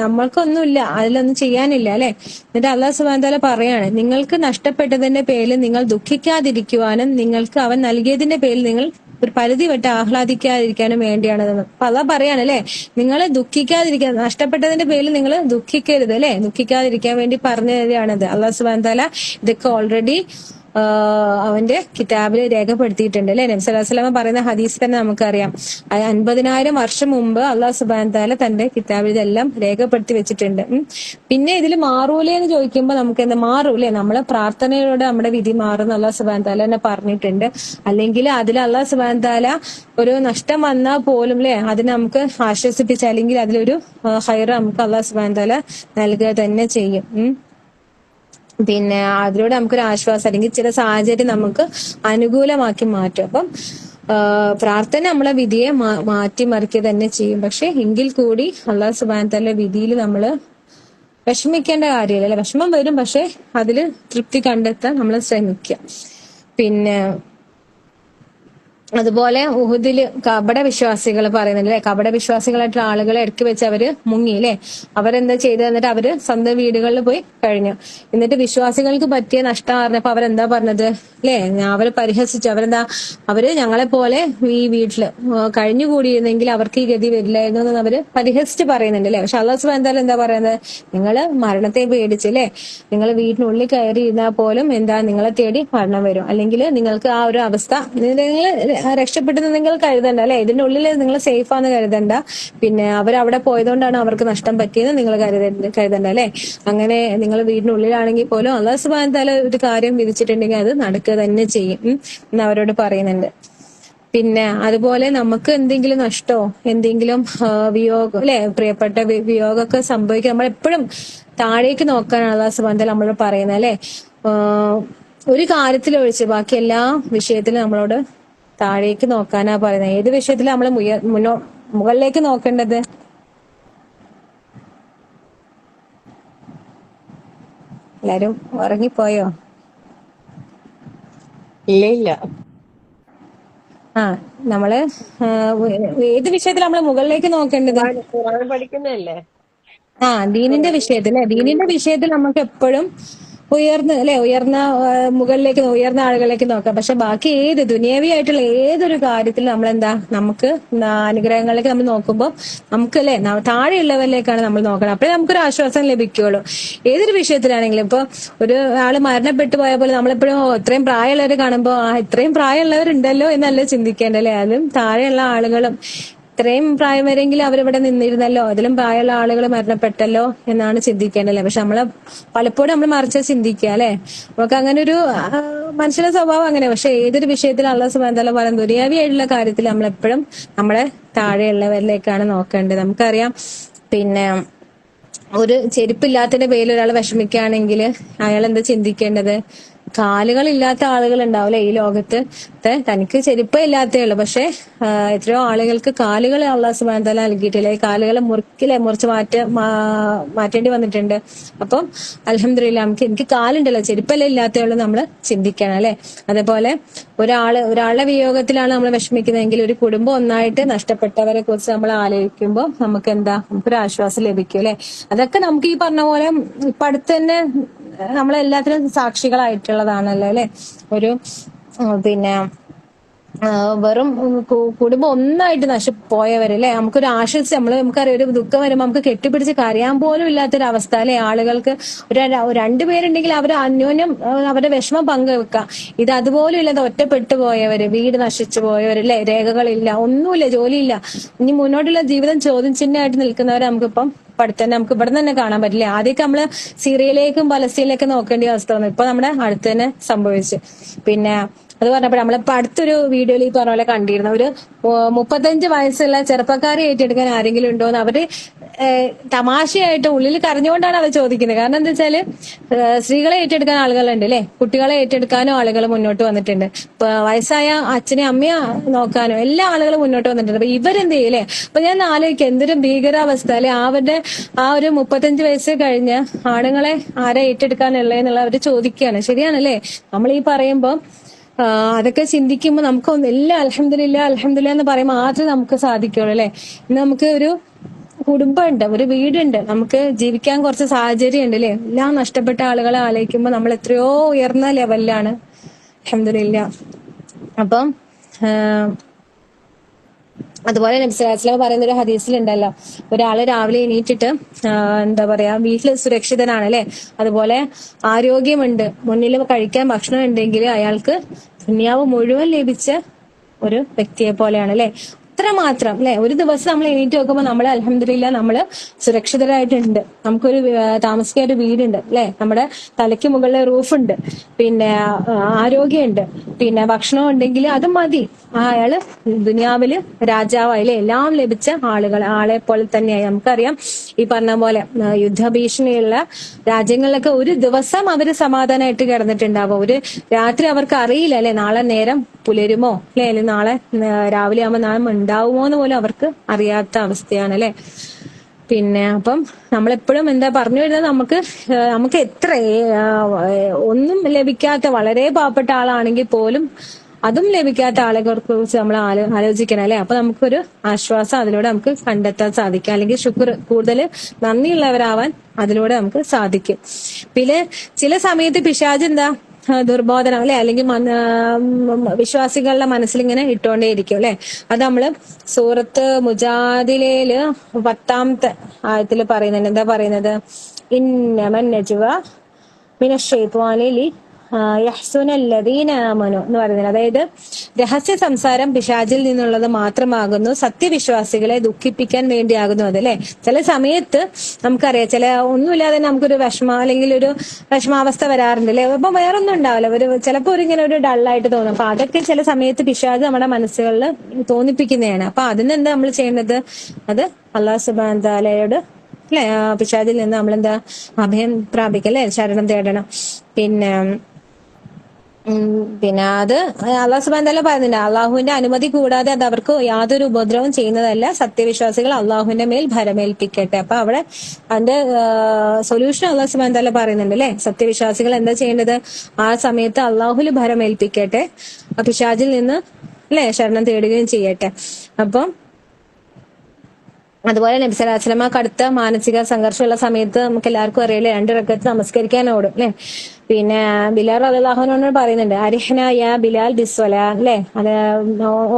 നമ്മൾക്കൊന്നുമില്ല, അതിലൊന്നും ചെയ്യാനില്ല അല്ലെ. എന്നിട്ട് അള്ളാഹു സുബ്ഹാനഹു വ തആല പറയാണ്, നിങ്ങൾക്ക് നഷ്ടപ്പെട്ടതിന്റെ പേരിൽ നിങ്ങൾ ദുഃഖിക്കാതിരിക്കുവാനും നിങ്ങൾക്ക് അവൻ നൽകിയതിന്റെ പേരിൽ നിങ്ങൾ ഒരു പരിധി വിട്ട് ആഹ്ലാദിക്കാതിരിക്കാനും വേണ്ടിയാണ്. അപ്പൊ അള്ളാഹ് പറയാണ് അല്ലെ, നിങ്ങൾ ദുഃഖിക്കാതിരിക്കാൻ, നഷ്ടപ്പെട്ടതിന്റെ പേരിൽ നിങ്ങൾ ദുഃഖിക്കരുത് അല്ലെ, ദുഃഖിക്കാതിരിക്കാൻ വേണ്ടി പറഞ്ഞു തരികയാണത്. അള്ളാഹു സുബ്ഹാനഹു വ തആല ഇതൊക്കെ ഓൾറെഡി അവന്റെ കിതാബിൽ രേഖപ്പെടുത്തിയിട്ടുണ്ട് അല്ലെ. നബി സല്ലല്ലാഹു അലൈഹി വസല്ലം പറയുന്ന ഹദീസ് തന്നെ നമുക്കറിയാം, 50,000 വർഷം മുമ്പ് അള്ളാഹു സുബ്ഹാനഹു തആല തന്റെ കിതാബിൽ ഇതെല്ലാം രേഖപ്പെടുത്തി വെച്ചിട്ടുണ്ട്. പിന്നെ ഇതിൽ മാറൂലേ എന്ന് ചോദിക്കുമ്പോൾ നമുക്ക് എന്താ മാറൂലേ, നമ്മളെ പ്രാർത്ഥനയിലൂടെ നമ്മുടെ വിധി മാറുന്ന അള്ളാഹു സുബ്ഹാനഹു തആല തന്നെ പറഞ്ഞിട്ടുണ്ട്. അല്ലെങ്കിൽ അതിൽ അള്ളാഹു സുബ്ഹാനഹു തആല ഒരു നഷ്ടം വന്നാൽ പോലും അല്ലെ അതിനെ നമുക്ക് ആശ്വസിപ്പിച്ച് അല്ലെങ്കിൽ അതിലൊരു ഹൈറ് നമുക്ക് അള്ളാഹു സുബ്ഹാനഹു തആല നൽകുക തന്നെ ചെയ്യും. പിന്നെ അതിലൂടെ നമുക്കൊരു ആശ്വാസം അല്ലെങ്കിൽ ചില സാഹചര്യം നമുക്ക് അനുകൂലമാക്കി മാറ്റും. അപ്പം പ്രാർത്ഥന നമ്മളെ വിധിയെ മാറ്റിമറിക്കുക തന്നെ ചെയ്യും. പക്ഷെ എങ്കിൽ കൂടി അള്ളാഹു സുബ്ഹാനഹു തആല വിധിയിൽ നമ്മള് വിഷമിക്കേണ്ട കാര്യമില്ല അല്ലെ. വിഷമം വരും, പക്ഷെ അതില് തൃപ്തി കണ്ടെത്താൻ നമ്മൾ ശ്രമിക്കുക. പിന്നെ അതുപോലെ ഉഹുദില് കപട വിശ്വാസികൾ പറയുന്നുണ്ട് അല്ലെ, കപട വിശ്വാസികളായിട്ടുള്ള ആളുകളെ ഇടയ്ക്ക് വെച്ച് അവര് മുങ്ങി അല്ലെ. അവരെന്താ ചെയ്തത്, എന്നിട്ട് അവര് സ്വന്തം വീടുകളിൽ പോയി കഴിഞ്ഞു. എന്നിട്ട് വിശ്വാസികൾക്ക് പറ്റിയ നഷ്ടം അറിഞ്ഞപ്പോ അവരെന്താ പറഞ്ഞത് അല്ലെ, അവരെ പരിഹസിച്ചു. അവര് ഞങ്ങളെ പോലെ ഈ വീട്ടില് കഴിഞ്ഞുകൂടിയിരുന്നെങ്കിൽ അവർക്ക് ഈ ഗതി വരില്ലായിരുന്നു എന്ന് അവര് പരിഹസിച്ച് പറയുന്നുണ്ട് അല്ലെ. പക്ഷെ അല്ലാഹു സുബ്ഹാനഹു വ തആല എന്താ പറയുന്നത്, നിങ്ങള് മരണത്തെ പേടിച്ച് അല്ലെ, നിങ്ങൾ വീട്ടിനുള്ളിൽ കയറി ഇരുന്നാൽ പോലും നിങ്ങളെ തേടി മരണം വരും. അല്ലെങ്കിൽ നിങ്ങൾക്ക് ആ ഒരു അവസ്ഥ നിങ്ങൾ രക്ഷപ്പെട്ടെന്ന് നിങ്ങൾ കരുതണ്ട അല്ലെ, ഇതിന്റെ ഉള്ളിൽ നിങ്ങൾ സേഫ് ആണെന്ന് കരുതണ്ട. പിന്നെ അവരവിടെ പോയതുകൊണ്ടാണ് അവർക്ക് നഷ്ടം പറ്റിയെന്ന് നിങ്ങൾ കരുതണ്ട അല്ലെ. അങ്ങനെ നിങ്ങൾ വീടിനുള്ളിലാണെങ്കിൽ പോലും അല്ലാഹു സുബ്ഹാനഹു തആല ഒരു കാര്യം വിധിച്ചിട്ടുണ്ടെങ്കിൽ അത് നടക്കുക തന്നെ ചെയ്യും എന്ന് അവരോട് പറയുന്നുണ്ട്. പിന്നെ അതുപോലെ നമുക്ക് എന്തെങ്കിലും നഷ്ടോ എന്തെങ്കിലും വിയോഗം അല്ലെ, പ്രിയപ്പെട്ട വിയോഗമൊക്കെ സംഭവിക്കുക നമ്മളെപ്പോഴും താഴേക്ക് നോക്കാനാണ് അല്ലാഹു സുബ്ഹാനഹു തആല നമ്മളോട് പറയുന്നത് അല്ലെ. ഒരു കാര്യത്തിൽ ഒഴിച്ച് ബാക്കി എല്ലാ വിഷയത്തിലും നമ്മളോട് താഴേക്ക് നോക്കാനാ പറയുന്നത്. ഏത് വിഷയത്തിലും നമ്മൾ മുകളിലേക്ക് നോക്കേണ്ടത്? എല്ലാരും ഉറങ്ങിപ്പോയോ? ഇല്ല. നമ്മള് ഏത് വിഷയത്തിൽ നമ്മൾ മുകളിലേക്ക് നോക്കേണ്ടത്? ഖുർആൻ പഠിക്കുന്നതല്ലേ? ദീനിന്റെ വിഷയത്തിൽ അല്ലെ. ദീനിന്റെ വിഷയത്തിൽ നമുക്ക് എപ്പോഴും ഉയർന്ന മുകളിലേക്ക് ഉയർന്ന ആളുകളിലേക്ക് നോക്കാം. പക്ഷെ ബാക്കി ഏത് ദുനിയാവിയായിട്ടുള്ള ഏതൊരു കാര്യത്തിൽ നമുക്ക് അനുഗ്രഹങ്ങളിലേക്ക് നമ്മൾ നോക്കുമ്പോൾ നമുക്ക് അല്ലെ താഴെയുള്ളവരിലേക്കാണ് നമ്മൾ നോക്കണം. അപ്പോഴേ നമുക്കൊരു ആശ്വാസം ലഭിക്കുകയുള്ളൂ. ഏതൊരു വിഷയത്തിലാണെങ്കിലും ഇപ്പൊ ഒരു ആള് മരണപ്പെട്ടു പോയ പോലെ നമ്മളെപ്പോഴും ഇത്രയും പ്രായമുള്ളവരെ കാണുമ്പോൾ ഇത്രയും പ്രായമുള്ളവരുണ്ടല്ലോ എന്നല്ലേ ചിന്തിക്കേണ്ടല്ലേ. അതും താഴെയുള്ള ആളുകളും ഇത്രയും പ്രായം വരെങ്കിലും അവരിവിടെ നിന്നിരുന്നല്ലോ, അതിലും പ്രായമുള്ള ആളുകൾ മരണപ്പെട്ടല്ലോ എന്നാണ് ചിന്തിക്കേണ്ടല്ലേ. പക്ഷെ പലപ്പോഴും നമ്മൾ മറിച്ച് ചിന്തിക്കുക അല്ലെ. നമുക്ക് അങ്ങനെ ഒരു മനുഷ്യന്റെ സ്വഭാവം അങ്ങനെ. പക്ഷെ ഏതൊരു വിഷയത്തിൽ അല്ലാഹു സുബ്ഹാനഹു വ തആല പറയുന്ന ദുനിയാവിയായിട്ടുള്ള കാര്യത്തിൽ നമ്മളെപ്പോഴും നമ്മളെ താഴെയുള്ളവരിലേക്കാണ് നോക്കേണ്ടത്. നമുക്കറിയാം, പിന്നെ ഒരു ചെരുപ്പില്ലാത്തതിന്റെ പേരിൽ ഒരാൾ വിഷമിക്കുകയാണെങ്കിൽ അയാൾ എന്താ ചിന്തിക്കേണ്ടത്, കാലുകളില്ലാത്ത ആളുകൾ ഉണ്ടാവില്ലേ ഈ ലോകത്ത്. തനിക്ക് ചെരുപ്പേ ഇല്ലാത്തേ ഉള്ളു, പക്ഷെ എത്രയോ ആളുകൾക്ക് കാലുകൾ അല്ലാഹു സുബ്ഹാനഹു വ തആല നൽകിയിട്ടില്ല. ഈ കാലുകളെ മുറിച്ച് മാറ്റേണ്ടി വന്നിട്ടുണ്ട്. അപ്പം അൽഹംദുലില്ലാ എനിക്ക് കാലുണ്ടല്ലോ, ചെരുപ്പല്ലേ ഇല്ലാത്തേ ഉള്ളൂ നമ്മൾ ചിന്തിക്കണം അല്ലെ. അതേപോലെ ഒരാളുടെ വിയോഗത്തിലാണ് നമ്മൾ വിഷമിക്കുന്നതെങ്കിൽ ഒരു കുടുംബം ഒന്നായിട്ട് നഷ്ടപ്പെട്ടവരെ കുറിച്ച് നമ്മൾ ആലോചിക്കുമ്പോൾ നമുക്കൊരു ആശ്വാസം ലഭിക്കും അല്ലെ. അതൊക്കെ നമുക്ക് ഈ പറഞ്ഞ പോലെ ഇപ്പൊ അടുത്ത് തന്നെ നമ്മളെല്ലാത്തിനും സാക്ഷികളായിട്ടുള്ളതാണല്ലോ അല്ലെ. ഒരു പിന്നെ വെറും കുടുംബം ഒന്നായിട്ട് പോയവരല്ലേ. നമുക്കൊരു ആശ്വസിച്ച് നമുക്കറിയാം, ഒരു ദുഃഖം വരുമ്പോൾ നമുക്ക് കെട്ടിപ്പിടിച്ച് കരയാൻ പോലും ഇല്ലാത്തൊരവസ്ഥ അല്ലെ. ആളുകൾക്ക് രണ്ടുപേരുണ്ടെങ്കിൽ അവർ അന്യോന്യം അവരുടെ വിഷമം പങ്കുവെക്കാം. ഇത് അതുപോലും ഇല്ലാതെ ഒറ്റപ്പെട്ടു പോയവര്, വീട് നശിച്ചു പോയവരല്ലേ, രേഖകളില്ല, ഒന്നുമില്ല, ജോലിയില്ല, ഇനി മുന്നോട്ടുള്ള ജീവിതം ചോദ്യം ചിഹ്നമായിട്ട് നിൽക്കുന്നവരെ നമുക്കിപ്പം പഠിത്തന്നെ നമുക്ക് ഇവിടെ തന്നെ കാണാൻ പറ്റില്ല. ആദ്യമൊക്കെ നമ്മള് സിറിയയിലേക്കും പലസ്തീനിലേക്കും നോക്കേണ്ട അവസ്ഥ വന്നു. ഇപ്പൊ നമ്മുടെ അടുത്ത് തന്നെ സംഭവിച്ചു. പിന്നെ അത് പറഞ്ഞപ്പോൾ നമ്മളിപ്പോ അടുത്തൊരു വീഡിയോയിൽ ഈ പറഞ്ഞ പോലെ കണ്ടിരുന്നു, ഒരു 35 വയസ്സുള്ള ചെറുപ്പക്കാരെ ഏറ്റെടുക്കാൻ ആരെങ്കിലും ഉണ്ടോ എന്ന് അവര് തമാശയായിട്ട് ഉള്ളിൽ കരഞ്ഞുകൊണ്ടാണ് അവർ ചോദിക്കുന്നത്. കാരണം എന്താ വെച്ചാല് സ്ത്രീകളെ ഏറ്റെടുക്കാൻ ആളുകളുണ്ട് അല്ലെ, കുട്ടികളെ ഏറ്റെടുക്കാനും ആളുകൾ മുന്നോട്ട് വന്നിട്ടുണ്ട്, വയസ്സായ അച്ഛനെ അമ്മയെ നോക്കാനും എല്ലാ ആളുകളും മുന്നോട്ട് വന്നിട്ടുണ്ട്. അപ്പൊ ഇവരെന്ത് ചെയ്യും അല്ലെ. അപ്പൊ ഞാൻ ആലോചിക്കുക, എന്തൊരു ഭീകരാവസ്ഥ അല്ലെ. ആ ഒരു 35 വയസ്സ് കഴിഞ്ഞ ആണുങ്ങളെ ആരെ ഏറ്റെടുക്കാനുള്ളതെന്നുള്ള അവര് ചോദിക്കുകയാണ്. ശരിയാണല്ലേ. നമ്മൾ ഈ പറയുമ്പോ അതൊക്കെ ചിന്തിക്കുമ്പോൾ നമുക്ക് എല്ലാം അൽഹംദുലില്ലാ എന്ന് പറയുമ്പോൾ മാത്രമേ നമുക്ക് സാധിക്കുള്ളൂ അല്ലെ. ഇന്ന് നമുക്ക് ഒരു കുടുംബമുണ്ട്, ഒരു വീടുണ്ട്, നമുക്ക് ജീവിക്കാൻ കുറച്ച് സാഹചര്യം ഉണ്ട് അല്ലെ. എല്ലാം നഷ്ടപ്പെട്ട ആളുകളെ ആലോചിക്കുമ്പോൾ നമ്മൾ എത്രയോ ഉയർന്ന ലെവലിലാണ് അൽഹംദുലില്ലാ. അപ്പം അതുപോലെ നബി സല്ലല്ലാഹു അലൈഹി വസല്ലം പറയുന്ന ഒരു ഹദീസിലുണ്ടല്ലോ, ഒരാള് രാവിലെ എണീറ്റിട്ട് എന്താ പറയാ വീട്ടിൽ സുരക്ഷിതനാണ് അല്ലെ, അതുപോലെ ആരോഗ്യമുണ്ട്, മുന്നിൽ കഴിക്കാൻ ഭക്ഷണം ഉണ്ടെങ്കിൽ അയാൾക്ക് ദുനിയാവ് മുഴുവൻ ലഭിച്ച ഒരു വ്യക്തിയെ പോലെയാണ് അല്ലെ. അത്രമാത്രം അല്ലെ. ഒരു ദിവസം നമ്മൾ എണീറ്റ് നോക്കുമ്പോൾ നമ്മൾ അൽഹംദുലില്ലാ നമ്മള് സുരക്ഷിതരായിട്ടുണ്ട്, നമുക്കൊരു താമസിക്കാൻ ഒരു വീടുണ്ട് അല്ലെ, നമ്മുടെ തലയ്ക്ക് മുകളിൽ റൂഫുണ്ട്, പിന്നെ ആരോഗ്യമുണ്ട്, പിന്നെ ഭക്ഷണം ഉണ്ടെങ്കിൽ അത് മതി. അയാള് ദുനിയാവില് രാജാവായില്ലേ, എല്ലാം ലഭിച്ച ആളെ പോലെ തന്നെയായി. നമുക്കറിയാം ഈ പറഞ്ഞ പോലെ യുദ്ധഭീഷണിയുള്ള രാജ്യങ്ങളിലൊക്കെ ഒരു ദിവസം അവര് സമാധാനമായിട്ട് കിടന്നിട്ടുണ്ടാവും. ഒരു രാത്രി അവർക്ക് അറിയില്ല അല്ലെ നാളെ നേരം പുലരുമോ അല്ലെ, അല്ലെങ്കിൽ നാളെ രാവിലെ ആകുമ്പോൾ നാളെ ഉണ്ടാവുമോ എന്ന് പോലും അവർക്ക് അറിയാത്ത അവസ്ഥയാണ് അല്ലെ. പിന്നെ അപ്പം നമ്മളെപ്പോഴും എന്താ പറഞ്ഞു വരുന്നത്, നമുക്ക് എത്ര ഒന്നും ലഭിക്കാത്ത വളരെ പാവപ്പെട്ട ആളാണെങ്കിൽ പോലും അതും ലഭിക്കാത്ത ആളുകളെ കുറിച്ച് നമ്മൾ ആലോചിക്കണം അല്ലെ. അപ്പൊ നമുക്കൊരു ആശ്വാസം അതിലൂടെ നമുക്ക് കണ്ടെത്താൻ സാധിക്കും, അല്ലെങ്കിൽ ശുക്ർ കൂടുതൽ നന്ദിയുള്ളവരാവാൻ അതിലൂടെ നമുക്ക് സാധിക്കും. പിന്നെ ചില സമയത്ത് പിശാച് എന്താ ദുർബോധനം അല്ലെ, അല്ലെങ്കിൽ വിശ്വാസികളുടെ മനസ്സിൽ ഇങ്ങനെ ഇട്ടുകൊണ്ടേയിരിക്കും അല്ലെ. അത് നമ്മള് സൂറത്ത് മുജാദിലയില് 10ാമത്തെ ആയത്തിൽ പറയുന്നുണ്ട്. എന്താ പറയുന്നത്? ഇന്നമൻ നജ്വ മിനശ്ശൈത്വാനി യഹ്സുനല്ലദീന ആമനു എന്ന് പറയുന്നത്. അതായത് രഹസ്യ സംസാരം പിശാചിൽ നിന്നുള്ളത് മാത്രമാകുന്നു, സത്യവിശ്വാസികളെ ദുഃഖിപ്പിക്കാൻ വേണ്ടിയാകുന്നു അത് അല്ലെ. ചില സമയത്ത് നമുക്കറിയാം, ചില ഒന്നുമില്ലാതെ നമുക്കൊരു അല്ലെങ്കിൽ ഒരു വിഷമാവസ്ഥ വരാറുണ്ട് അല്ലെ. അപ്പൊ വേറൊന്നും ഉണ്ടാവില്ല, ചിലപ്പോൾ ഇങ്ങനെ ഒരു ഡള്ളായിട്ട് തോന്നും. അപ്പൊ അതൊക്കെ ചില സമയത്ത് പിശാച് നമ്മുടെ മനസ്സുകളിൽ തോന്നിപ്പിക്കുന്നതാണ്. അപ്പൊ അതിനെന്താ നമ്മൾ ചെയ്യേണ്ടത്? അത് അല്ലാഹു സുബ്ഹാനഹു തആലയോട് അല്ലെ, പിശാചിൽ നിന്ന് നമ്മളെന്താ അഭയം പ്രാപിക്കല്ലേ, ശരണം തേടണം. പിന്നെ അത് അല്ലാഹു സുബ്ഹാനഹു വ തആല പറയുന്നുണ്ട്, അള്ളാഹുവിന്റെ അനുമതി കൂടാതെ അത് അവർക്ക് യാതൊരു ഉപദ്രവം ചെയ്യുന്നതല്ല, സത്യവിശ്വാസികൾ അള്ളാഹുവിന്റെ മേൽ ഭരമേൽപ്പിക്കട്ടെ. അപ്പൊ അവിടെ അതിന്റെ സൊല്യൂഷൻ അല്ലാഹു സുബ്ഹാനഹു വ തആല പറയുന്നുണ്ട് അല്ലെ. സത്യവിശ്വാസികൾ എന്താ ചെയ്യേണ്ടത്? ആ സമയത്ത് അള്ളാഹുല് ഭരമേൽപ്പിക്കട്ടെ, പിശാചിൽ നിന്ന് അല്ലെ ശരണം തേടുകയും ചെയ്യട്ടെ. അപ്പം അതുപോലെ നബി സല്ലല്ലാഹു അലൈഹി വസല്ലമ കടുത്ത മാനസിക സംഘർഷമുള്ള സമയത്ത് നമുക്ക് എല്ലാവർക്കും അറിയില്ലേ, 2 റക്അത്ത് നമസ്കരിക്കാൻ ഓടും അല്ലെ. പിന്നെ ബിലാൽ റളിയല്ലാഹു അൻഹു പറയുന്നുണ്ട്, അരിഹ്ന യാ ബിലാൽ ബിസ്വലാ അല്ലെ, അത്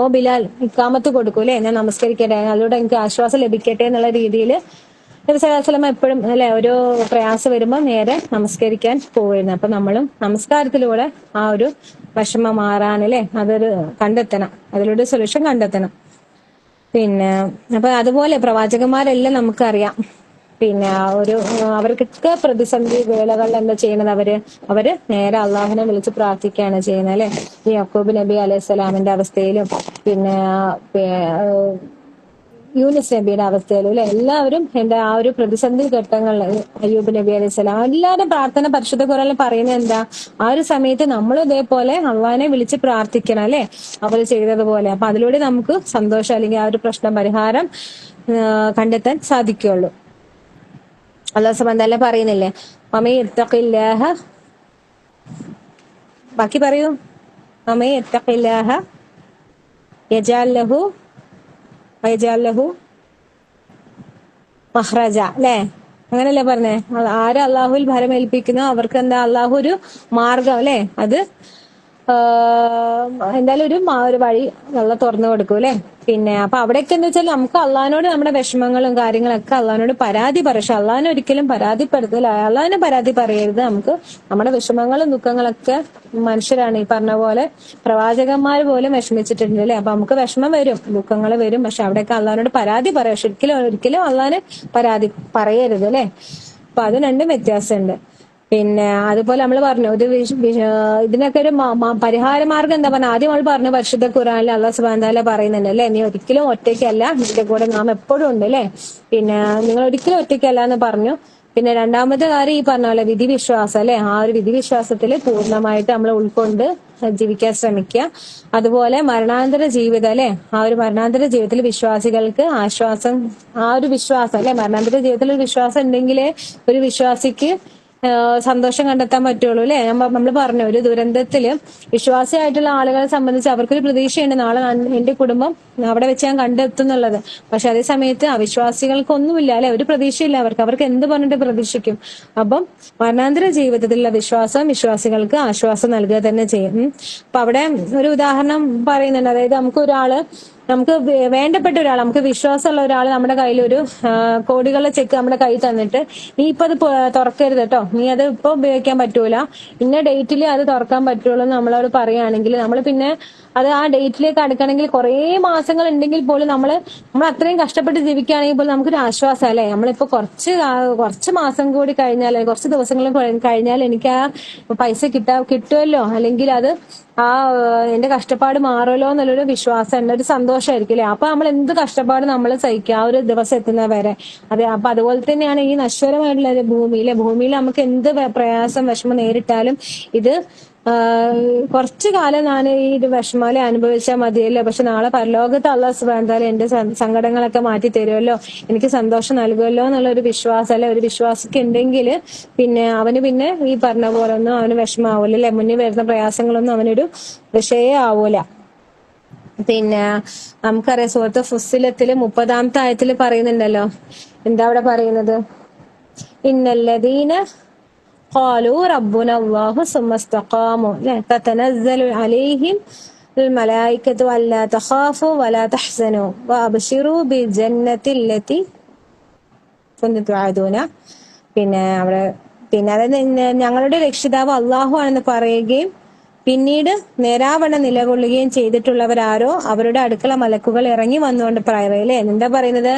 ഓ ബിലാൽ ഇഖാമത്ത് കൊടുക്കൂ അല്ലെ, ഞാൻ നമസ്കരിക്കട്ടെ, അതിലൂടെ എനിക്ക് ആശ്വാസം ലഭിക്കട്ടെ എന്നുള്ള രീതിയിൽ നബി സല്ലല്ലാഹു അലൈഹി വസല്ലമ എപ്പോഴും അല്ലെ ഒരു പ്രയാസം വരുമ്പോൾ നേരെ നമസ്കരിക്കാൻ പോവുമായിരുന്നു. അപ്പൊ നമ്മളും നമസ്കാരത്തിലൂടെ ആ ഒരു വിഷമം മാറാൻ അല്ലെ അതൊരു കണ്ടെത്തണം, അതിലൂടെ സൊല്യൂഷൻ കണ്ടെത്തണം. പിന്നെ അപ്പൊ അതുപോലെ പ്രവാചകന്മാരെല്ലാം നമുക്കറിയാം, പിന്നെ അവർക്കൊക്കെ പ്രതിസന്ധി വേളകളിൽ എന്താ ചെയ്യണത്? അവര് നേരെ അള്ളാഹുവിനെ വിളിച്ച് പ്രാർത്ഥിക്കുകയാണ് ചെയ്യുന്നത് അല്ലെ. ഈ യാക്കൂബ് നബി അലൈഹി സ്വലാമിന്റെ അവസ്ഥയിലും പിന്നെ യൂനുസ് നബിയുടെ അവസ്ഥയിലും അല്ലെ, എല്ലാവരും ആ ഒരു പ്രതിസന്ധി ഘട്ടങ്ങളിൽ അയ്യൂബ് നബി അലൈഹി സ്വലാം എല്ലാവരും പ്രാർത്ഥന പരിശുദ്ധ ഖുർആനിൽ പറയുന്നത് എന്താ? ആ ഒരു സമയത്ത് നമ്മൾ ഇതേപോലെ അള്ളാഹിനെ വിളിച്ച് പ്രാർത്ഥിക്കണം അല്ലെ, അവർ ചെയ്തതുപോലെ. അപ്പൊ അതിലൂടെ നമുക്ക് സന്തോഷം അല്ലെങ്കിൽ ആ ഒരു പ്രശ്നം പരിഹാരം കണ്ടെത്താൻ സാധിക്കുള്ളൂ. അല്ലാഹു സുബ്ഹാനഹു വ തആല പറയുന്നില്ലേ, വമൻ യത്തഖില്ലാഹ, ബാക്കി പറയൂ, വമൻ യത്തഖില്ലാഹ യജഅൽ ലഹു മഖ്റജ അല്ലെ, അങ്ങനല്ലേ പറഞ്ഞേ? ആര് അള്ളാഹുവിൽ ഭരമേൽപ്പിക്കുന്നോ അവർക്ക് എന്താ അള്ളാഹു ഒരു മാർഗം അല്ലെ, അത് എന്തായാലും ഒരു വഴി നല്ല തുറന്നു കൊടുക്കും അല്ലെ. പിന്നെ അപ്പൊ അവിടെയൊക്കെ എന്താ വെച്ചാൽ നമുക്ക് അള്ളഹാനോട് നമ്മുടെ വിഷമങ്ങളും കാര്യങ്ങളൊക്കെ അള്ളഹാനോട് പരാതി പറയും. പക്ഷെ അള്ളഹാനെ ഒരിക്കലും പരാതിപ്പെടുത്തില്ല, അള്ളഹാനെ പരാതി പറയരുത്. നമുക്ക് നമ്മുടെ വിഷമങ്ങളും ദുഃഖങ്ങളൊക്കെ, മനുഷ്യരാണ് ഈ പറഞ്ഞ പോലെ, പ്രവാചകന്മാർ പോലും വിഷമിച്ചിട്ടുണ്ട് അല്ലെ. അപ്പൊ നമുക്ക് വിഷമം വരും, ദുഃഖങ്ങൾ വരും, പക്ഷെ അവിടെയൊക്കെ അള്ളഹാനോട് പരാതി പറയാം. പക്ഷെ ഒരിക്കലും അള്ളഹാനെ പരാതി പറയരുത് അല്ലെ. അപ്പൊ അത് രണ്ടും വ്യത്യാസമുണ്ട്. പിന്നെ അതുപോലെ നമ്മൾ പറഞ്ഞു ഇതിനൊക്കെ ഒരു പരിഹാര മാർഗം എന്താ പറഞ്ഞ, ആദ്യം നമ്മൾ പറഞ്ഞു പരിശുദ്ധ ഖുർആനിൽ അല്ലാഹു സുബ്ഹാനഹു വ തആല പറയുന്നുണ്ട് അല്ലെ, നീ ഒരിക്കലും ഒറ്റയ്ക്കല്ല, നിന്റെ കൂടെ നാം എപ്പോഴും ഉണ്ട് അല്ലെ. പിന്നെ നിങ്ങൾ ഒരിക്കലും ഒറ്റയ്ക്കല്ല എന്ന് പറഞ്ഞു. പിന്നെ രണ്ടാമത്തെ കാര്യം ഈ പറഞ്ഞ പോലെ വിധിവിശ്വാസം അല്ലെ, ആ ഒരു വിധിവിശ്വാസത്തിൽ പൂർണ്ണമായിട്ട് നമ്മൾ ഉൾക്കൊണ്ട് ജീവിക്കാൻ ശ്രമിക്കുക. അതുപോലെ മരണാന്തര ജീവിതം അല്ലെ, ആ ഒരു മരണാന്തര ജീവിതത്തിൽ വിശ്വാസികൾക്ക് ആശ്വാസം, ആ ഒരു വിശ്വാസം അല്ലെ, മരണാന്തര ജീവിതത്തിൽ ഒരു വിശ്വാസം ഉണ്ടെങ്കിലേ ഒരു വിശ്വാസിക്ക് സന്തോഷം കണ്ടെത്താൻ പറ്റുള്ളൂ അല്ലെ. നമ്മൾ പറഞ്ഞു, ഒരു ദുരന്തത്തില് വിശ്വാസിയായിട്ടുള്ള ആളുകളെ സംബന്ധിച്ച് അവർക്കൊരു പ്രതീക്ഷയുണ്ട്, നാളെ എന്റെ കുടുംബം അവിടെ വെച്ച് ഞാൻ കണ്ടെത്തുന്നുള്ളത്. പക്ഷെ അതേ സമയത്ത് അവിശ്വാസികൾക്കൊന്നുമില്ല അല്ലെ, ഒരു പ്രതീക്ഷയില്ല അവർക്ക് എന്ത് പറഞ്ഞിട്ട് പ്രതീക്ഷിക്കും? അപ്പം മരണാന്തര ജീവിതത്തിലുള്ള വിശ്വാസം വിശ്വാസികൾക്ക് ആശ്വാസം നൽകുക തന്നെ ചെയ്യും. അപ്പൊ അവിടെ ഒരു ഉദാഹരണം പറയുന്നുണ്ട്, അതായത് നമുക്ക് ഒരാള് നമുക്ക് വേണ്ടപ്പെട്ട ഒരാൾ, നമുക്ക് വിശ്വാസമുള്ള ഒരാൾ നമ്മുടെ കയ്യിൽ ഒരു കോടികളുടെ ചെക്ക് നമ്മുടെ കയ്യിൽ തന്നിട്ട് നീ ഇപ്പൊ അത് തുറക്കരുത് കേട്ടോ, നീ അത് ഇപ്പൊ ഉപയോഗിക്കാൻ പറ്റൂല, ഇന്ന ഡേറ്റിൽ അത് തുറക്കാൻ പറ്റുള്ളൂ എന്ന് നമ്മളോട് പറയുകയാണെങ്കിൽ നമ്മൾ പിന്നെ അത് ആ ഡേറ്റിലേക്ക് അടുക്കണമെങ്കിൽ കുറെ മാസങ്ങൾ ഉണ്ടെങ്കിൽ പോലും നമ്മൾ അത്രയും കഷ്ടപ്പെട്ട് ജീവിക്കുകയാണെങ്കിൽ പോലും നമുക്കൊരു ആശ്വാസം അല്ലേ. നമ്മളിപ്പോ കുറച്ച് മാസം കൂടി കഴിഞ്ഞാൽ, കുറച്ച് ദിവസങ്ങൾ കഴിഞ്ഞാൽ എനിക്ക് ആ പൈസ കിട്ടുമല്ലോ, അല്ലെങ്കിൽ അത് എന്റെ കഷ്ടപ്പാട് മാറുമല്ലോ എന്നുള്ളൊരു വിശ്വാസം ഉണ്ട്, ഒരു സന്തോഷമായിരിക്കും അല്ലെ. അപ്പൊ നമ്മൾ എന്ത് കഷ്ടപ്പാട് നമ്മൾ സഹിക്കുക ആ ഒരു ദിവസം എത്തുന്ന വരെ. അതെ, അപ്പൊ അതുപോലെ തന്നെയാണ് ഈ നശ്വരമായിട്ടുള്ള ഭൂമിയിൽ നമുക്ക് എന്ത് പ്രയാസം വിഷമം നേരിട്ടാലും ഇത് കുറച്ചു കാലം ഞാൻ ഈ ഒരു വിഷമാലെ അനുഭവിച്ചാൽ മതിയല്ലോ, പക്ഷെ നാളെ പരലോകത്ത് അല്ലാഹു സുബ്ഹാനഹു വ തആല എന്റെ സങ്കടങ്ങളൊക്കെ മാറ്റി തരുമല്ലോ, എനിക്ക് സന്തോഷം നൽകുമല്ലോ എന്നുള്ള ഒരു വിശ്വാസം അല്ലെ, ഒരു വിശ്വാസമൊക്കെ ഉണ്ടെങ്കിൽ പിന്നെ അവന് പിന്നെ ഈ പറഞ്ഞ പോലെ ഒന്നും അവന് വിഷമാവൂല അല്ലെ, മുന്നിൽ വരുന്ന പ്രയാസങ്ങളൊന്നും അവനൊരു വിഷയേ ആവൂല. പിന്നെ നമുക്കറിയാം സൂറത്ത് ഫുസ്സിലത്തില് 30-ാമത്തെ ആയത്തില് പറയുന്നുണ്ടല്ലോ, എന്താ അവിടെ പറയുന്നത്, ഇന്നല്ലദീന قالوا ربنا الله ثم استقاموا تتنزل عليهم الملائكة ألا تخافوا ولا تحزنوا وأبشروا بالجنة التي كنتم توعدون. പിന്നെ അതായത് ഞങ്ങളുടെ രക്ഷിതാവ് അള്ളാഹു ആണെന്ന് പറയുകയും പിന്നീട് നേരാവണ്ണം നിലകൊള്ളുകയും ചെയ്തിട്ടുള്ളവരാരോ അവരുടെ അടുക്കള മലക്കുകൾ ഇറങ്ങി വന്നുകൊണ്ട് പറയല്ലേ, എന്താ പറയുന്നത്,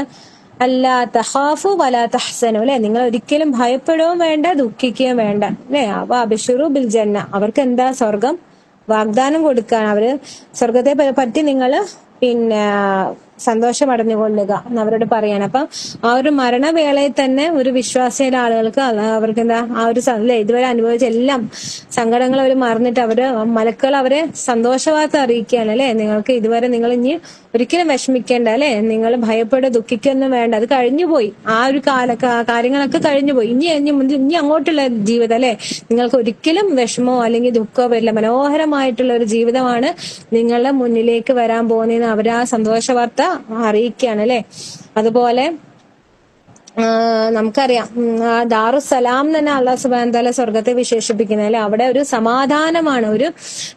അല്ലാ തഖാഫു വലാ തഹ്സനു അല്ലെ, നിങ്ങൾ ഒരിക്കലും ഭയപ്പെടുകയും വേണ്ട ദുഃഖിക്കുകയും വേണ്ട അല്ലെ. അപ്പൊ അബ്ശിറു ബിൽ ജന്ന, അവർക്ക് എന്താ സ്വർഗം വാഗ്ദാനം കൊടുക്കാൻ, അവര് സ്വർഗത്തെ പറ്റി നിങ്ങൾ പിന്നെ സന്തോഷം അടഞ്ഞുകൊള്ളുക എന്ന് അവരോട് പറയാണ്. അപ്പൊ ആ ഒരു മരണവേളയിൽ തന്നെ ഒരു വിശ്വാസിയുടെ ആളുകൾക്ക് അവർക്ക് എന്താ ആ ഒരു അല്ലെ ഇതുവരെ അനുഭവിച്ച എല്ലാം സങ്കടങ്ങൾ അവർ മറന്നിട്ട് മലക്കുകൾ അവരെ സന്തോഷവാർത്ത അറിയിക്കുകയാണ് അല്ലെ, നിങ്ങൾക്ക് ഇതുവരെ നിങ്ങൾ ഇനി ഒരിക്കലും വിഷമിക്കേണ്ട അല്ലെ, നിങ്ങൾ ഭയപ്പെട ദുഃഖിക്കൊന്നും വേണ്ട, അത് കഴിഞ്ഞുപോയി, ആ ഒരു കാര്യങ്ങളൊക്കെ കഴിഞ്ഞുപോയി, ഇനി അങ്ങോട്ടുള്ള ജീവിതം അല്ലെ, നിങ്ങൾക്ക് ഒരിക്കലും വിഷമോ അല്ലെങ്കിൽ ദുഃഖമോ വരില്ല, മനോഹരമായിട്ടുള്ള ഒരു ജീവിതമാണ് നിങ്ങളുടെ മുന്നിലേക്ക് വരാൻ പോകുന്നതെന്ന് അവർ ആ സന്തോഷ വാർത്ത അറിയിക്കുകയാണ് അല്ലെ. അതുപോലെ നമുക്കറിയാം ദാറുസലാം തന്നെ അല്ലാഹു സുബ്ഹാനഹു വ തആല സ്വർഗത്തെ വിശേഷിപ്പിക്കുന്നത് അല്ലെ, അവിടെ ഒരു സമാധാനമാണ്. ഒരു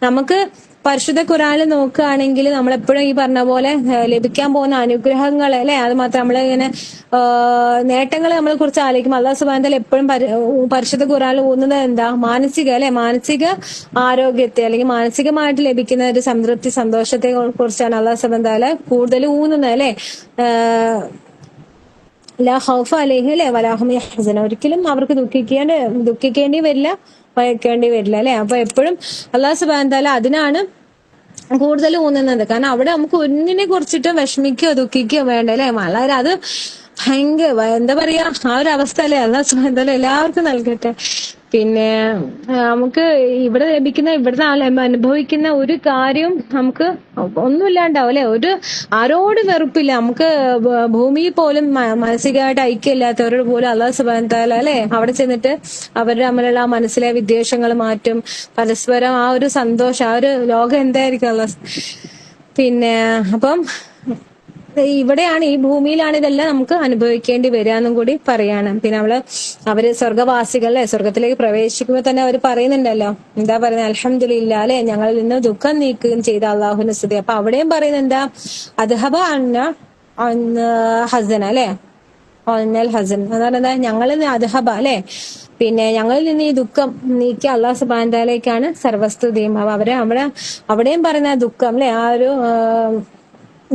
നമുക്ക് പരിശുദ്ധ ഖുർആനിൽ നോക്കുകയാണെങ്കിൽ നമ്മളെപ്പോഴും ഈ പറഞ്ഞ പോലെ ലഭിക്കാൻ പോകുന്ന അനുഗ്രഹങ്ങൾ അല്ലെ, അത് മാത്രം നമ്മളിങ്ങനെ നേട്ടങ്ങൾ നമ്മളെ കുറിച്ച് ആലോചിക്കുമ്പോൾ അല്ലാഹു സുബ്ഹാനഹു വ തആല എപ്പോഴും പരിശുദ്ധ ഖുർആനിൽ ഊന്നുന്നത് എന്താ, മാനസിക ആരോഗ്യത്തെ അല്ലെങ്കിൽ മാനസികമായിട്ട് ലഭിക്കുന്ന ഒരു സംതൃപ്തി സന്തോഷത്തെ കുറിച്ചാണ് അല്ലാഹു സുബ്ഹാനഹു വ തആല കൂടുതൽ ഊന്നുന്നത് അല്ലെ. ലാ ഖൗഫ അലൈഹിം അല്ലെ വലാ ഹും യഹ്സനൂൻ, ഒരിക്കലും അവർക്ക് ദുഃഖിക്കേണ്ടി വരില്ല, ഭയക്കേണ്ടി വരില്ല അല്ലെ. അപ്പൊ എപ്പോഴും അല്ലാഹു സുബ്ഹാനഹു വ തആല അതിനാണ് കൂടുതൽ ഊന്നുന്നത്, കാരണം അവിടെ നമുക്ക് ഒന്നിനെ കുറിച്ചിട്ടും വിഷമിക്കുകയോ ദുഃഖിക്കുകയോ വേണ്ട അല്ലെ. വളരെ അത് ഭയങ്കര എന്താ പറയാ ആ ഒരു അവസ്ഥ അല്ലെ അല്ലാഹു സുബ്ഹാനഹു വ തആല എല്ലാവർക്കും നൽകട്ടെ. പിന്നെ നമുക്ക് ഇവിടെ ഇവിടുന്ന് അനുഭവിക്കുന്ന ഒരു കാര്യം നമുക്ക് ഒന്നുമില്ലാണ്ടാവും അല്ലെ, ആരോട് വെറുപ്പില്ല, നമുക്ക് ഭൂമിയിൽ പോലും മാനസികമായിട്ട് ഐക്യമില്ലാത്തവരോട് പോലും അല്ലാഹു സുബ്ഹാനഹു വ തആല അല്ലെ അവിടെ ചെന്നിട്ട് അവരുടെ തമ്മിലുള്ള ആ മനസ്സിലെ വിദ്വേഷങ്ങൾ മാറ്റും, പരസ്പരം ആ ഒരു സന്തോഷം, ആ ഒരു ലോകം എന്തായിരിക്കും അല്ലാഹു. പിന്നെ അപ്പം ഇവിടെയാണ് ഈ ഭൂമിയിലാണ് ഇതെല്ലാം നമുക്ക് അനുഭവിക്കേണ്ടി വരിക എന്നും കൂടി പറയാണ്. പിന്നെ അവര് സ്വർഗവാസികളെ സ്വർഗത്തിലേക്ക് പ്രവേശിക്കുമ്പോൾ തന്നെ അവർ പറയുന്നുണ്ടല്ലോ, എന്താ പറയുന്നത്, അൽഹംദുലില്ലാ അല്ലെ, ഞങ്ങളിൽ നിന്ന് ദുഃഖം നീക്കുകയും ചെയ്ത അള്ളാഹുവിന്റെ സ്തുതി. അപ്പൊ അവിടെയും പറയുന്നത് എന്താ, അദ്ഹബ ഹസൻ അല്ലെ, ഹസൻ അതാണ് എന്താ, ഞങ്ങളിൽ നിന്ന് അദ്ഹബ അല്ലെ, പിന്നെ ഞങ്ങളിൽ നിന്ന് ഈ ദുഃഖം നീക്കി അല്ലാഹു സുബ്ഹാനഹു വ തആലയ്ക്കാണ് സർവസ്തുതിയും. അപ്പൊ അവിടെയും പറയുന്ന ദുഃഖം അല്ലെ, ആ ഒരു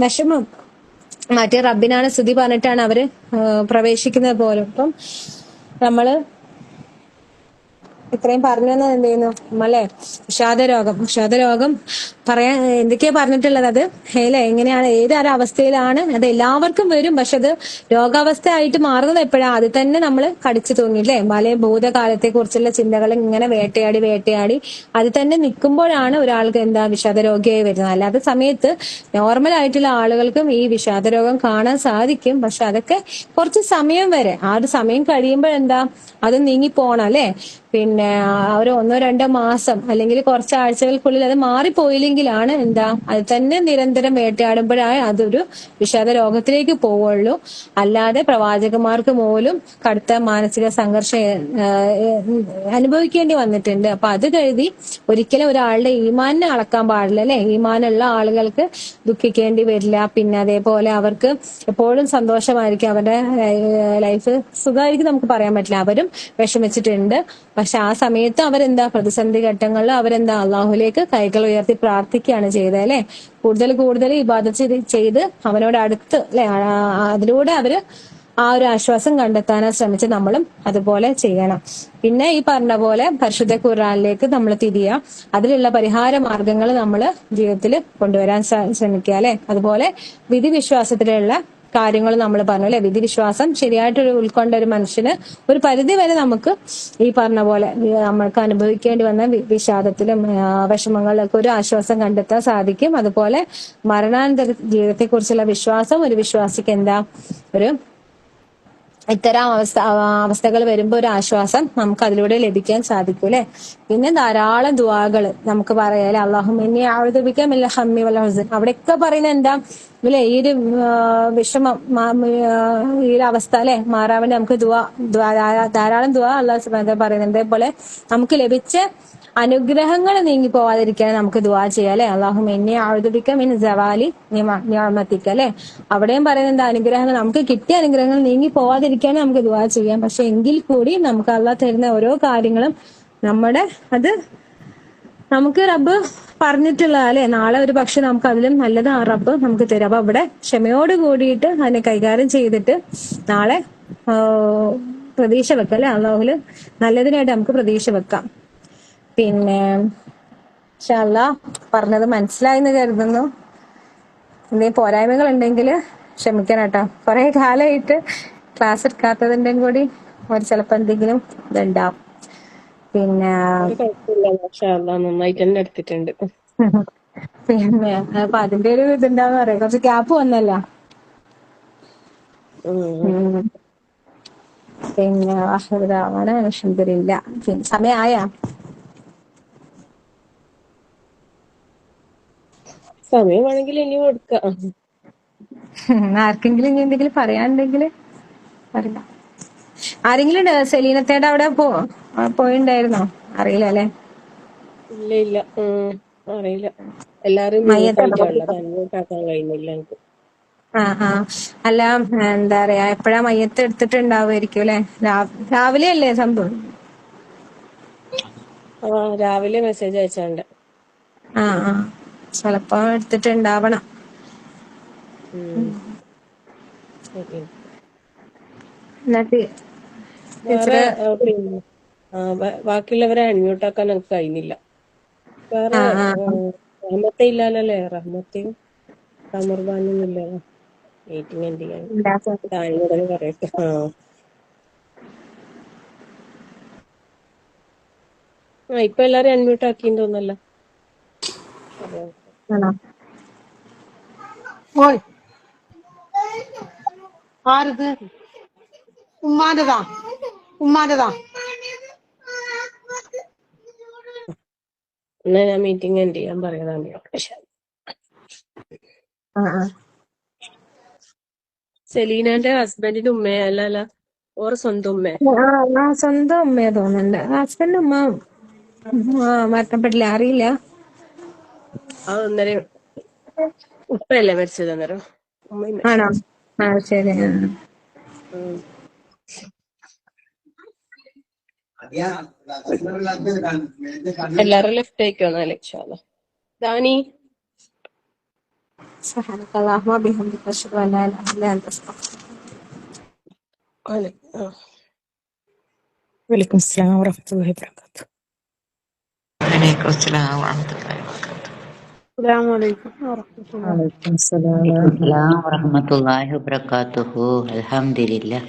വിഷമം മറ്റേ റബ്ബിനാണ് സ്തുതി പറഞ്ഞിട്ടാണ് അവര് പ്രവേശിക്കുന്നത് പോലും. അപ്പം നമ്മള് ഇത്രയും പറഞ്ഞു വന്നത് എന്ത് ചെയ്യുന്നു അല്ലെ, വിഷാദരോഗം പറയാൻ എന്തൊക്കെയാ പറഞ്ഞിട്ടുള്ളത്, അത് അല്ലെ എങ്ങനെയാണ് ഏതൊരവസ്ഥയിലാണ് അത് എല്ലാവർക്കും വരും, പക്ഷെ അത് രോഗാവസ്ഥ ആയിട്ട് മാറുന്നത് എപ്പോഴാണ്, അത് തന്നെ നമ്മൾ കടിച്ചു തൂങ്ങില്ലേ, മലയെ ഭൂതകാലത്തെ കുറിച്ചുള്ള ചിന്തകൾ ഇങ്ങനെ വേട്ടയാടി അത് തന്നെ നിൽക്കുമ്പോഴാണ് ഒരാൾക്ക് എന്താ വിഷാദരോഗിയായി വരുന്നത്. അല്ലാത്ത സമയത്ത് നോർമൽ ആയിട്ടുള്ള ആളുകൾക്കും ഈ വിഷാദരോഗം കാണാൻ സാധിക്കും, പക്ഷെ അതൊക്കെ കുറച്ച് സമയം വരെ, ആ ഒരു സമയം കഴിയുമ്പോഴെന്താ അത് നീങ്ങിപ്പോണം അല്ലെ. പിന്നെ ഒരു 1-2 മാസം അല്ലെങ്കിൽ കുറച്ച് ആഴ്ചകൾക്കുള്ളിൽ അത് മാറിപ്പോയില്ലെങ്കിലാണ് എന്താ അത് തന്നെ നിരന്തരം വേട്ടയാടുമ്പോഴാണ് അതൊരു വിഷാദ രോഗത്തിലേക്ക് പോവുള്ളൂ. അല്ലാതെ പ്രവാചകന്മാർക്ക് പോലും കടുത്ത മാനസിക സംഘർഷം അനുഭവിക്കേണ്ടി വന്നിട്ടുണ്ട്. അപ്പൊ അത് കരുതി ഒരിക്കലും ഒരാളുടെ ഈമാനിനെ അളക്കാൻ പാടില്ല അല്ലെ. ഈമാനുള്ള ആളുകൾക്ക് ദുഃഖിക്കേണ്ടി വരില്ല. പിന്നെ അതേപോലെ അവർക്ക് എപ്പോഴും സന്തോഷമായിരിക്കും, അവരുടെ ലൈഫ് സുഖമായിരിക്കും നമുക്ക് പറയാൻ പറ്റില്ല. അവരും വിഷമിച്ചിട്ടുണ്ട്. പക്ഷെ ആ സമയത്ത് അവരെന്താ പ്രതിസന്ധി ഘട്ടങ്ങളിൽ അവരെന്താ അള്ളാഹുലേക്ക് കൈകൾ ഉയർത്തി പ്രാർത്ഥിക്കുകയാണ് ചെയ്തത് അല്ലെ. കൂടുതൽ കൂടുതൽ ഇബാദത്ത് ചെയ്ത് അവനോട് അടുത്ത് അല്ലെ, അതിലൂടെ അവര് ആ ഒരു ആശ്വാസം കണ്ടെത്താനാണ് ശ്രമിച്ച് നമ്മളും അതുപോലെ ചെയ്യണം. പിന്നെ ഈ പറഞ്ഞ പോലെ പരിശുദ്ധ ഖുർആനിലേക്ക് നമ്മൾ തിരിയുക, അതിലുള്ള പരിഹാര മാർഗങ്ങൾ നമ്മൾ ജീവിതത്തിൽ കൊണ്ടുവരാൻ ശ്രമിക്കുക അല്ലെ. അതുപോലെ വിധിവിശ്വാസത്തിലുള്ള കാര്യങ്ങൾ നമ്മൾ പറഞ്ഞു അല്ലെ. വിധിവിശ്വാസം ശരിയായിട്ടൊരു ഉൾക്കൊണ്ട ഒരു മനുഷ്യന് ഒരു പരിധി വരെ നമുക്ക് ഈ പറഞ്ഞ പോലെ നമ്മൾക്ക് അനുഭവിക്കേണ്ടി വന്ന വിഷാദത്തിലും വിഷമങ്ങളിലൊക്കെ ഒരു ആശ്വാസം കണ്ടെത്താൻ സാധിക്കും. അതുപോലെ മരണാനന്തര ജീവിതത്തെ കുറിച്ചുള്ള വിശ്വാസം ഒരു വിശ്വാസിക്ക് എന്താ ഒരു ഇത്തരം അവസ്ഥകൾ വരുമ്പോ ഒരു ആശ്വാസം നമുക്ക് അതിലൂടെ ലഭിക്കാൻ സാധിക്കും അല്ലെ. പിന്നെ ധാരാളം ദുആകൾ നമുക്ക് പറയാം അല്ലാഹുമ്മ അഊദുബിക മിനൽ ഹമ്മി വൽ ഹുസ്ൻ. അവിടെയൊക്കെ പറയുന്നത് എന്താ അല്ലെ, ഈ ഒരു വിഷമം ഈ ഒരു അവസ്ഥ അല്ലെ മാറാൻ വേണ്ടി നമുക്ക് ധാരാളം ദുആ അല്ലാഹു സുബ്ഹാനഹു വ തആല പറയുന്നുണ്ട്. അതേപോലെ നമുക്ക് ലഭിച്ച അനുഗ്രഹങ്ങൾ നീങ്ങി പോവാതിരിക്കാൻ നമുക്ക് ദുആ ചെയ്യാം അല്ലെ. അല്ലാഹുമ്മ അഊദുബിക മിൻ സവാലി നിഅമതിക അല്ലെ. അവിടെയും പറയുന്നത് അനുഗ്രഹങ്ങൾ നമുക്ക് കിട്ടിയ അനുഗ്രഹങ്ങൾ നീങ്ങി പോവാതിരിക്കാൻ നമുക്ക് ദുആ ചെയ്യാം. പക്ഷെ എങ്കിൽ കൂടി നമുക്ക് അള്ളാഹ് തരുന്ന ഓരോ കാര്യങ്ങളും നമ്മുടെ അത് നമുക്ക് റബ്ബ് പറഞ്ഞിട്ടുള്ള അല്ലെ, നാളെ ഒരു പക്ഷെ നമുക്ക് അതിലും നല്ലത് ആ റബ്ബ് നമുക്ക് തരും. അപ്പൊ അവിടെ ക്ഷമയോട് കൂടിയിട്ട് അതിനെ കൈകാര്യം ചെയ്തിട്ട് നാളെ പ്രതീക്ഷ വെക്കാം അല്ലെ. അള്ളാഹുല് നല്ലതിനായിട്ട് നമുക്ക് പ്രതീക്ഷ വെക്കാം. പിന്നെ ഇൻഷാ അല്ലാഹ് പറഞ്ഞത് മനസ്സിലായെന്ന് കരുതുന്നു. എന്തെങ്കിലും പോരായ്മകൾ ഉണ്ടെങ്കിൽ ക്ഷമിക്കണം കേട്ടോ. കുറെ കാലമായിട്ട് ക്ലാസ് എടുക്കാത്തതിൻ്റെയും കൂടി ഒരു ചിലപ്പോ എന്തെങ്കിലും ഇതുണ്ടാവും. പിന്നെ ഒരു കുഴപ്പമില്ല, മാഷാ അല്ലാ, നന്നായിട്ട് തന്നെ എടുത്തിട്ടുണ്ട്. പിന്നെ അപ്പൊ അതിന്റെ ഒരു ഇതുണ്ടാവും പറയാം, കുറച്ച് ഗ്യാപ്പ് വന്നല്ലോ. പിന്നെ അൽഹംദുലില്ലാ. പിന്നെ സമയമായാ? സമയമാണെങ്കിൽ ഇനി കൊടുക്കാം. ആർക്കെങ്കിലും ഇനി എന്തെങ്കിലും പറയാനുണ്ടെങ്കിൽ പറയാം. ആരെങ്കിലും സെലീനത്തേടെ അവിടെ പോയിണ്ടായിരുന്നോ? അറിയില്ല അല്ലെ. ഇല്ല ഇല്ല, അറിയില്ല. എല്ലാരും മയ്യത്ത് മ്യൂട്ടായിട്ടാണുള്ളത്, അൺമ്യൂട്ടാക്കാൻ കഴിയുന്നില്ല എനിക്ക്. അല്ല എന്താ പറയാ, എപ്പോഴാ മയ്യത്ത് എടുത്തിട്ടുണ്ടാവുമായിരിക്കും അല്ലെ. രാവിലെ അല്ലേ സംഭവം? രാവിലെ മെസ്സേജ് അയച്ചാണ്ട്. ചിലപ്പോ എടുത്തിട്ടുണ്ടാവണം. എന്നിട്ട് വേറെ പിന്നെ ബാക്കിയുള്ളവരെ അൺമ്യൂട്ടാക്കാൻ എനിക്ക് കഴിയുന്നില്ല. വേറെ റഹ്മത്തെ ഇല്ലാലല്ലേ, റഹ്മത്തെയും സമർബാനും ഇല്ലല്ലോ മീറ്റിംഗ് എന്ത് ചെയ്യാൻ. താഴെ പറയട്ടെ. ഇപ്പൊ എല്ലാരും അൺമ്യൂട്ട് ആക്കിന്ന് തോന്നല്ലോ. ഓയ് ആരത്? ഉമ്മാന്റെതാ, ഉമ്മാന്റെതാ. എന്നാ ഞാൻ മീറ്റിംഗ് എന്ത് ചെയ്യാൻ പറയുന്നതാണ്. സെലീനാന്റെ ഹസ്ബൻഡിന്റെ ഉമ്മയെ അല്ല ഓർ സ്വന്തം ഉമ്മയെ? സ്വന്തം ഉമ്മയെ തോന്നുന്നുണ്ട്. ഹസ്ബൻഡ് ഉമ്മ മരണപ്പെട്ടില്ല, അറിയില്ല. അന്നേരം ഉപ്പയല്ലേ മരിച്ചത്? അന്നേരം ഉമ്മയും ആണോ? ശരി. എല്ലാരും ലെഫ്റ്റ് ആയിക്കോന്നാല് ദാനി. സുബ്ഹാനക്കല്ലാഹുമ്മ ബിഹംദിക അശ്ഹദു അൻ ലാ ഇലാഹ ഇല്ലാ അൻത അസ്തഗ്ഫിറുക. വലൈക്കും അസ്സലാം വറഹ്മത്തുള്ളാഹി വബറകാതുഹു. വലൈക്കും അസ്സലാം വറഹ്മത്തുള്ളാഹി വബറകാതുഹു. അസ്സലാമു അലൈക്കും വറഹ്മത്തുള്ളാഹി വലൈക്കും അസ്സലാം വലൈക്കും അസ്സലാം വറഹ്മത്തുള്ളാഹി വബറകാതുഹു. അൽഹംദുലില്ലാഹ്.